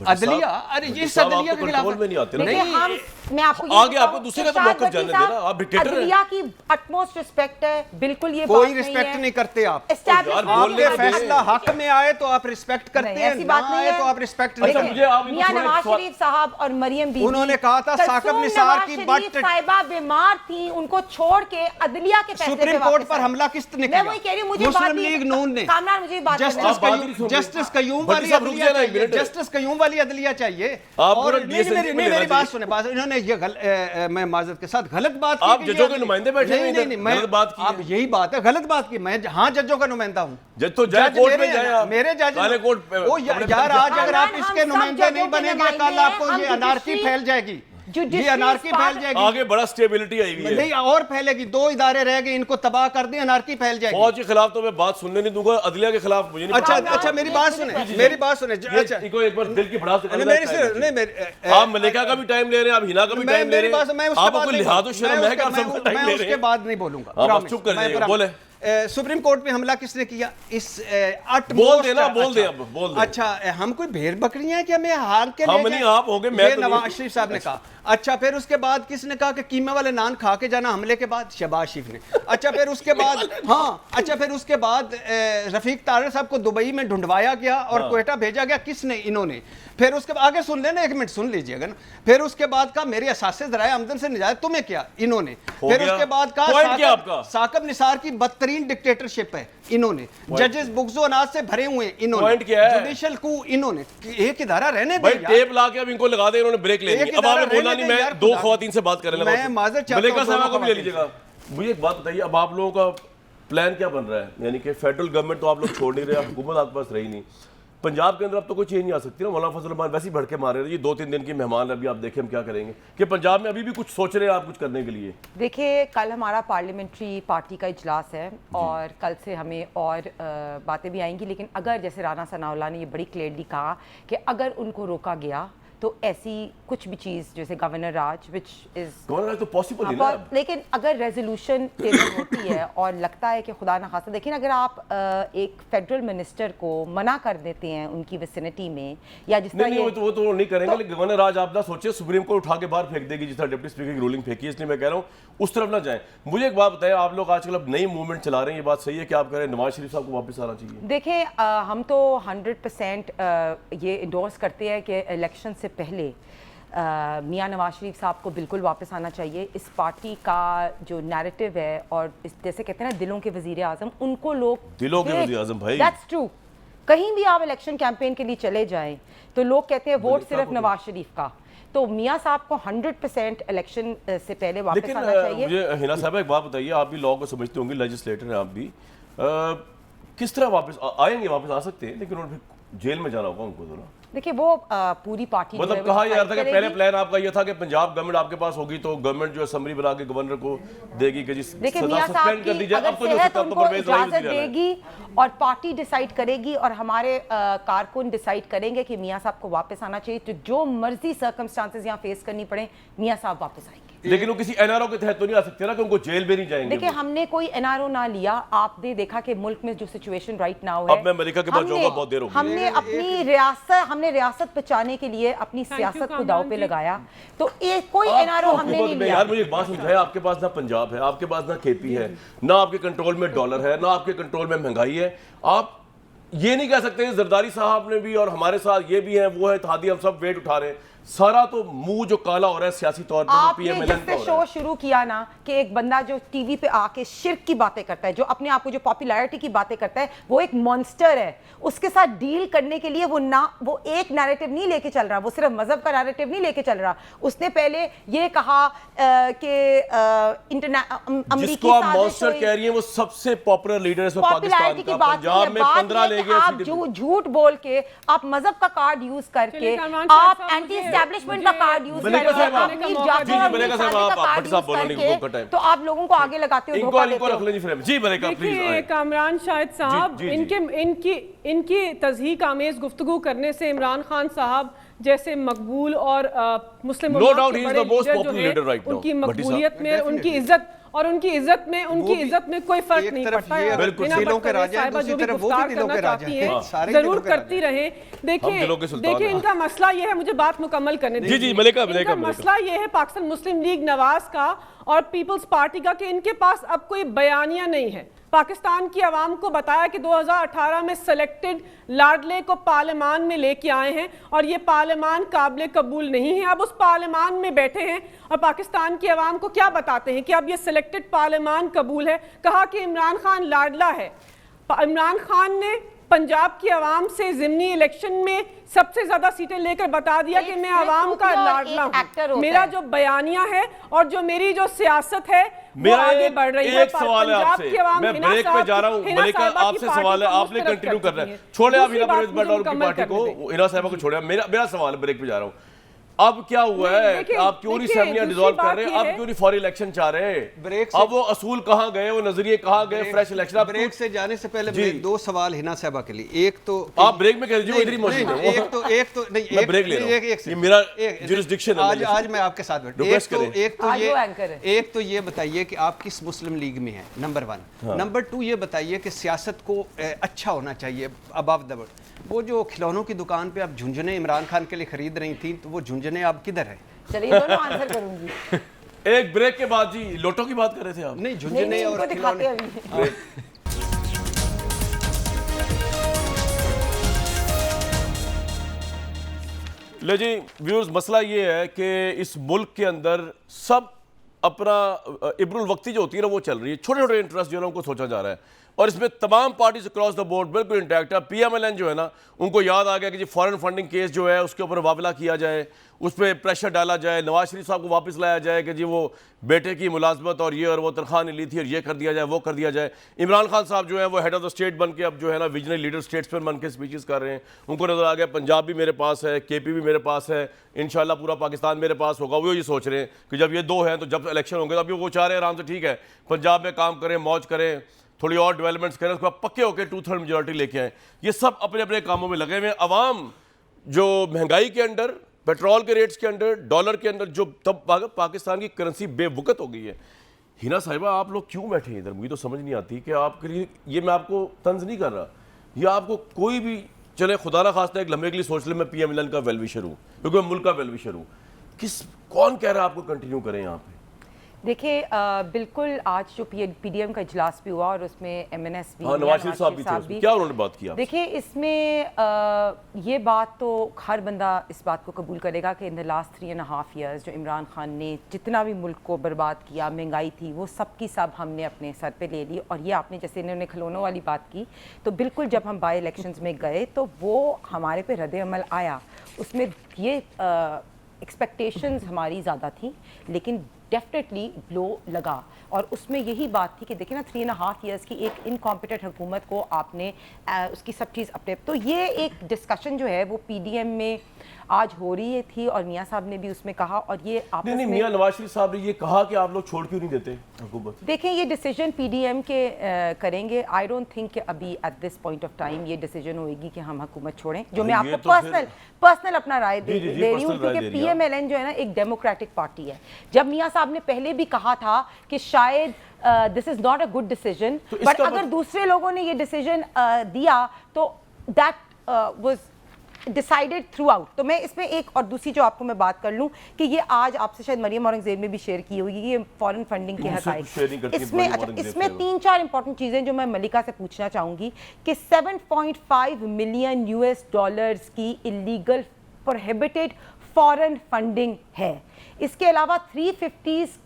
عدلیہ، ارے یہ عدلیہ کے خلاف نہیں، میں آپ کو آگے آپ کو دوسرے کا تو موقف جاننے دینا، آپ ڈکٹیٹر ہیں۔ عدلیہ کی اٹموسٹ رسپیکٹ ہے، بالکل یہ کوئی رسپیکٹ نہیں کرتے آپ، آپ کے فیصلہ حق میں آئے تو آپ رسپیکٹ کرتے ہیں، نہ آئے تو آپ رسپیکٹ نہیں کرتے۔ میاں نواز شریف صاحب اور مریم بی بی، انہوں نے کہا تھا ثاقب نثار کی بٹ صاحبہ بیمار تھیں، ان کو چھوڑ کے عدلیہ کے فیصلے پہ سپریم کورٹ پر حملہ کس نے کیا؟ میں وہی کہہ رہی ہوں، مجھے مسلم لیگ نون نے، کامران مجھے بات جسٹس قیوم والی عدلیہ چاہیے، جسٹس قیوم والی عدلیہ چاہیے۔ اور میری بات سنیں، انہوں نے یہ میں معذرت کے ساتھ غلط بات کی، آپ ججوں کے نمائندے بیٹھے ہیں، غلط بات کی، آپ یہی بات ہے، غلط بات کی، میں ہاں ججوں کا نمائندہ ہوں، جج تو جج کورٹ میں جائیں، میرے جج یار، آج اگر آپ اس کے نمائندے نہیں بنیں گے کل آپ کو یہ انارکی پھیل جائے گی، یہ انارکی پھیل جائے گی، آگے بڑا سٹیبلٹی آئی ہوئی ہے، نہیں اور پھیلے گی، 2 ادارے رہ گئے، ان کو تباہ کر دیں، انارکی پھیل جائے گی۔ فوج کے خلاف تو میں بات سننے نہیں دوں گا، عدلیہ کے خلاف مجھے نہیں پتا۔ اچھا میری بات سنیں، میری بات سنیں، اچھا ایک بار دل کی بڑھا سے آپ ملیکہ کا بھی ٹائم لے رہے ہیں، آپ ہنا کا بھی ٹائم لے رہے ہیں، آپ کو لحاظ و شرم ہے کہ آپ سب کا ٹائم لے رہے ہیں؟ میں اس کے بعد نہیں بولوں گا، آپ چپ کر جائیے، بولیں۔ سپریم کورٹ میں حملہ کس نے کیا؟ اس بول دیں نا، بول دیں اب، بول دیں۔ اچھا ہم کوئی بھیڑ بکریاں ہیں کہ ہمیں ہانگ کے ہم نہیں، آپ ہوں گے، میں یہ نواز شریف صاحب نے کہا۔ اچھا پھر اس کے بعد کس نے کہا کہ قیمہ والے نان کھا کے جانا حملے کے بعد؟ شہباز شریف نے۔ اچھا پھر اس کے بعد اچھا پھر اس کے بعد رفیق طاہر صاحب کو دبئی میں ڈھونڈوایا گیا اور کوئٹہ بھیجا گیا، کس نے؟ انہوں نے۔ پھر اس کے آگے سن لینا، 1 منٹ سن لیجیے گا نا۔ پھر اس کے بعد کہا میرے اثاثے ذرائع آمدن سے نجات، تمہیں کیا؟ انہوں نے۔ پھر اس کے بعد کہا ثاقب نثار کی بدترین ترین ڈکٹیٹرشپ ہے انہوں نے, ججز بغض و عناد سے بھرے ہوئے ہیں انہوں نے, جوڈیشل کو انہوں نے, ایک ادارہ رہنے دیں بھائی, ٹیپ لا کے اب ان کو لگا دیں, انہوں نے بریک لے لی. اب آپ نے بولا نہیں, میں دو خواتین سے بات کرنے لگا, میں معذرت چاہتا ہوں, ملیکہ صاحبہ کو بھی لے لیجیے گا. مجھے ایک بات بتائیے, اب آپ لوگوں کا پلان کیا بن رہا ہے؟ یعنی کہ فیڈرل گورنمنٹ تو آپ لوگ چھوڑ نہیں رہے, حکومت آپ کے پاس رہی نہیں, پنجاب کے اندر اب تو کوئی چینج نہیں آ سکتی نا. مولانا فضل الرحمان ویسے ہی بڑھ کے مارے رہے, یہ 2-3 دن کی مہمان ابھی آپ دیکھیں ہم کیا کریں گے, کہ پنجاب میں ابھی بھی کچھ سوچ رہے ہیں آپ کچھ کرنے کے لیے. دیکھیے کل ہمارا پارلیمنٹری پارٹی کا اجلاس ہے اور کل سے ہمیں اور باتیں بھی آئیں گی, لیکن اگر جیسے رانا ثناء اللہ نے یہ بڑی کلیئرلی کہا کہ اگر ان کو روکا گیا تو ایسی کچھ بھی چیز جیسے گورنر راج گورنر راج تو پاسبل ہی نا, لیکن اگر ریزولوشن ٹیبل ہوتی ہے اور لگتا ہے کہ خدا نخواستہ, دیکھیں اگر آپ ایک فیڈرل منسٹر کو منع کر دیتے ہیں ان کی ویسینٹی میں یا جس طرح وہ تو نہیں کریں گے, لیکن گورنر راج آپ نہ سوچیں سپریم کورٹ اٹھا کے باہر پھینک دے گی جس طرح ڈپٹی اسپیکر کی رولنگ پھینکی, اس لیے میں کہہ رہا ہوں اس طرف نہ جائیں. مجھے ایک بات بتائیں, آپ لوگ آج کل اب نئی موومنٹ چلا رہے ہیں, یہ بات صحیح ہے کہ آپ کہہ رہے ہیں نواز شریف صاحب کو واپس آنا چاہیے؟ دیکھیں ہم تو 100% یہ انڈورس کرتے ہیں کہ الیکشن سے پہلے میاں نواز شریف صاحب کو بالکل واپس آنا چاہیے. اس پارٹی کا جو نیریٹو ہے اور جیسے کہتے ہیں نا دلوں کے وزیر اعظم, ان کو لوگ دلوں کے وزیر اعظم, بھائی دیٹس ٹرو, کہیں بھی آپ الیکشن کیمپین کے لیے چلے جائیں تو لوگ کہتے ہیں ووٹ صرف نواز شریف کا. تو میاں صاحب کو 100% الیکشن سے پہلے واپس آنا چاہیے. مجھے ہنا صاحبہ ایک بات بتائیے, آپ بھی لاء کو سمجھتے ہوں گے, لیجسلیٹر ہیں آپ بھی, کس طرح واپس آئیں گے؟ واپس آ سکتے ہیں لیکن انہوں نے جیل میں جانا ہوگا ان کو. ذرا دیکھیں وہ پوری پارٹی مطلب کہا یہ تھا کہ پہلے پلان آپ کا یہ تھا کہ پنجاب گورنمنٹ آپ کے پاس ہوگی تو گورنمنٹ جو اسمبلی بنا کے گورنر کو دے گی کہ جس سزا سسپینڈ کر دی جائے. اب تو جو سکتا تو پرویز اجازت دے گی اور پارٹی ڈیسائیڈ کرے گی اور ہمارے کارکن ڈیسائیڈ کریں گے کہ میاں صاحب کو واپس آنا چاہیے, تو جو مرضی سرکمسٹانسز یہاں فیس کرنی پڑیں میاں صاحب واپس آئیں گے. لیکن وہ کسی این آر او کے تحت تو نہیں آ سکتے نا کہ ان کو جیل میں نہیں جائیں گے. دیکھیں ہم نے کوئی این آر او نہ لیا, آپ نے دیکھا کہ ملک میں جو سچویشن رائٹ ناؤ ہے, اب میں امریکہ کے بعد جاؤں گا, بہت دیر ہو گئی. ہم نے اپنی ریاست بچانے کے لیے اپنی سیاست کو داؤ پہ لگایا, تو کوئی این آر او ہم نے نہیں لیا. یار مجھے ایک بات سمجھائے, آپ کے پاس نہ پنجاب ہے, آپ کے پاس نہ کے پی ہے, نہ آپ کے کنٹرول میں ڈالر ہے, نہ آپ کے کنٹرول میں مہنگائی ہے. آپ یہ نہیں کہہ سکتے زرداری صاحب نے بھی اور ہمارے ساتھ یہ بھی ہیں وہ ہے اتحادی, ہم سب ویٹ اٹھا رہے ہیں. سارا تو منہ جو کالا ہو رہا ہے سیاسی طور پر, آپ نے جب سے شو شروع کیا نا کہ ایک بندہ جو ٹی وی پہ آ کے شرک کی باتیں کرتا ہے, جو اپنے آپ کو جو پاپولیرٹی کی باتیں کرتا ہے, وہ ایک مانسٹر ہے. اس کے ساتھ ڈیل کرنے کے لیے وہ ایک نیریٹو نہیں لے کے چل رہا, وہ صرف مذہب کا نیریٹو نہیں لے کے چل رہا. اس نے پہلے یہ کہا کہ جس کو آپ مانسٹر کہہ رہی ہیں وہ سب سے پاپولر لیڈر ہے پاکستان کا, پنجاب میں 15 لے گئے. آپ جھوٹ بول کے, آپ مذہب کا کارڈ یوز کر کے, آپ اینٹی اسٹیبلشمنٹ کا کارڈ یوز کر کے, تو آپ لوگوں کو آگے لگاتے ہو دھوکہ دیتے ہو. دیکھیے کامران شاہد صاحب, ان کی تضحیک آمیز گفتگو کرنے سے عمران خان صاحب جیسے مقبول اور مسلم امت کے بڑے لیڈر جو ہیں ان کی مقبولیت میں, ان کی عزت اور ان کی عزت میں کوئی فرق نہیں پڑتا ہے. دلوں کے راجا ہیں, دوسری طرف وہ بھی دلوں کے راجا ہیں, ضرور کرتی رہیں. دیکھیں ان کا مسئلہ یہ ہے, مجھے بات مکمل کرنے دیں. ان کا مسئلہ یہ ہے پاکستان مسلم لیگ نواز کا اور پیپلز پارٹی کا کہ ان کے پاس اب کوئی بیانیہ نہیں ہے. پاکستان کی عوام کو بتایا کہ 2018 میں سلیکٹڈ لاڈلے کو پارلیمان میں لے کے آئے ہیں اور یہ پارلیمان قابل قبول نہیں ہے. اب اس پارلیمان میں بیٹھے ہیں اور پاکستان کی عوام کو کیا بتاتے ہیں کہ اب یہ سلیکٹڈ پارلیمان قبول ہے. کہا کہ عمران خان لاڈلا ہے. عمران خان نے پنجاب کی عوام سے ضمنی الیکشن میں سب سے زیادہ سیٹیں لے کر بتا دیا کہ میں عوام کا لاڈلا ہوں. میرا جو بیانیہ ہے اور جو میری جو سیاست ہے وہ آگے بڑھ رہی ہے. ایک سوال ہے آپ سے, میں بریک پہ جا رہا ہوں, ملکہ آپ سے سوال ہے, آپ نے کنٹینیو کر رہا ہے, چھوڑے آپ ہینا پرویز بٹور کی پارٹی کو, ہینا صاحبہ کو چھوڑے. میرا سوال ہے, بریک پہ جا رہا ہوں, اب کیا ہوا ہے, آپ کیوں نہیں اسمبلیاں ڈیزالو کر رہے ہیں, آپ کیوں نہیں فوری الیکشن چاہ رہے ہیں, اب وہ اصول کہاں گئے, وہ نظریے کہاں گئے, فریش الیکشن. بریک سے جانے سے پہلے دو سوال ہینا صاحبہ کے لیے. ایک تو آپ بریک میں کہہ دیجیے, ادھر ہی موجود ہیں. ایک تو نہیں, میں بریک لے رہا ہوں, یہ میرا جورسڈکشن ہے, آج میں آپ کے ساتھ بیٹھوں. ایک تو یہ بتائیے کہ آپ کس مسلم لیگ میں ہیں, نمبر 1. نمبر 2 یہ بتائیے کہ سیاست کو اچھا ہونا چاہیے ابو دا ورڈ. وہ جو کھلونوں کی دکان پہ آپ جھنجھنے عمران خان کے لیے خرید رہی تھیں, تو وہ جھنجھنے آپ کدھر ہے؟ چلیے دونوں آنسر کروں گی. ایک بریک کے بعد جی لوٹو کی بات کر رہے تھے آپ. نہیں, جھنجھنے اور دکھاتے ابھی. لے جی ویورز, مسئلہ یہ ہے کہ اس ملک کے اندر سب اپنا ابر الوقتی جو ہوتی ہے نا وہ چل رہی ہے, چھوٹے چھوٹے انٹرسٹ جو ہے نا ان کو سوچا جا رہا ہے, اور اس میں تمام پارٹیز اکراس دا بورڈ بالکل انٹیکٹ ہے. پی ایم ایل این جو ہے نا ان کو یاد آ گیا کہ جی فارن فنڈنگ کیس جو ہے اس کے اوپر معاملہ کیا جائے, اس پہ پریشر ڈالا جائے, نواز شریف صاحب کو واپس لایا جائے کہ جی وہ بیٹے کی ملازمت اور یہ اور وہ تنخواہ نہیں لی تھی اور یہ کر دیا جائے وہ کر دیا جائے. عمران خان صاحب جو ہے وہ ہیڈ آف دا اسٹیٹ بن کے اب جو ہے نا ویژنری لیڈر اسٹیٹس بن کے اسپیچز کر رہے ہیں. ان کو نظر آ گیا پنجاب بھی میرے پاس ہے, کے پی بھی میرے پاس ہے, انشاءاللہ پورا پاکستان میرے پاس ہوگا. وہ یہ سوچ رہے ہیں کہ جب یہ دو ہیں تو جب الیکشن ہوں گے تو ابھی وہ چاہ رہے ہیں آرام سے ٹھیک ہے پنجاب میں کام کریں, موج کریں, تھوڑی اور ڈیولپمنٹس کریں, اس کے بعد پکے ہو کے 2/3 میجورٹی لے کے آئیں. یہ سب اپنے اپنے کاموں میں لگے ہوئے ہیں. عوام جو مہنگائی کے اندر, پیٹرول کے ریٹس کے اندر, ڈالر کے اندر, جو تب پاکستان کی کرنسی بے وقت ہو گئی ہے. ہینا صاحبہ آپ لوگ کیوں بیٹھے ہیں ادھر؟ مجھے تو سمجھ نہیں آتی کہ آپ کے لیے یہ, میں آپ کو طنز نہیں کر رہا, یہ آپ کو کوئی بھی چلے خدا نہ خواستہ ایک لمحے کے لیے سوچ لیں میں پی ایم ایل این کا ویل وشر ہوں کیونکہ میں ملک کا ویل وشر ہوں, کون کہہ رہا ہے آپ کو کنٹینیو کریں یہاں پہ؟ دیکھیے بالکل آج جو پی ڈی ایم کا اجلاس بھی ہوا اور اس میں ایم این ایس بھی, نواز شریف صاحب بھی تھے, کیا انہوں نے بات کیا؟ دیکھیے اس میں یہ بات تو ہر بندہ اس بات کو قبول کرے گا کہ ان دا لاسٹ 3.5 ایئرز جو عمران خان نے جتنا بھی ملک کو برباد کیا, مہنگائی تھی وہ سب کی سب ہم نے اپنے سر پہ لے لی. اور یہ آپ نے جیسے انہوں نے کھلونوں والی بات کی, تو بالکل جب ہم بائی الیکشنز میں گئے تو وہ ہمارے پہ رد عمل آیا, اس میں یہ ایکسپیکٹیشنز ہماری زیادہ تھیں لیکن ڈیفینیٹلی بلو لگا. اور اس میں یہی بات تھی کہ دیکھیں نا 3.5 ایئرس کی ایک انکمپیٹنٹ حکومت کو آپ نے اس کی سب چیز اپنے, تو یہ ایک ڈسکشن جو ہے وہ پی ڈی ایم میں آج ہو رہی تھی اور میاں صاحب نے بھی اس میں کہا. اور یہ آپ نہیں میاں نواز شریف صاحب نے یہ کہا کہ آپ لوگ چھوڑ کیوں نہیں دیتے حکومت؟ دیکھیں یہ ڈیسیجن پی ڈی ایم کے کریں گے. آئی ڈونٹ تھنک کہ ابھی at this point of time یہ ڈیسیجن ہوئے گی کہ ہم حکومت چھوڑیں, جو میں آپ کو پرسنل اپنا رائے دے رہی ہوں کیونکہ پی ایم ایل این جو ہے نا ایک ڈیموکریٹک پارٹی ہے. جب میاں صاحب نے پہلے بھی کہا تھا کہ شاید this is not a good decision, but اگر دوسرے لوگوں نے یہ ڈیسیجن دیا تو that was decided throughout. تو میں اس میں ایک اور دوسری جو آپ کو میں بات کر لوں کہ یہ آج آپ سے شاید مریم اورنگزیب نے بھی شیئر کی ہوگی یہ فارن فنڈنگ کے حقائق. اس میں 3-4 امپورٹنٹ چیزیں جو میں ملکہ سے پوچھنا چاہوں گی کہ 7.5 ملین US$ کی انلیگل پروہیبٹڈ فارن فنڈنگ ہے. اس کے علاوہ 350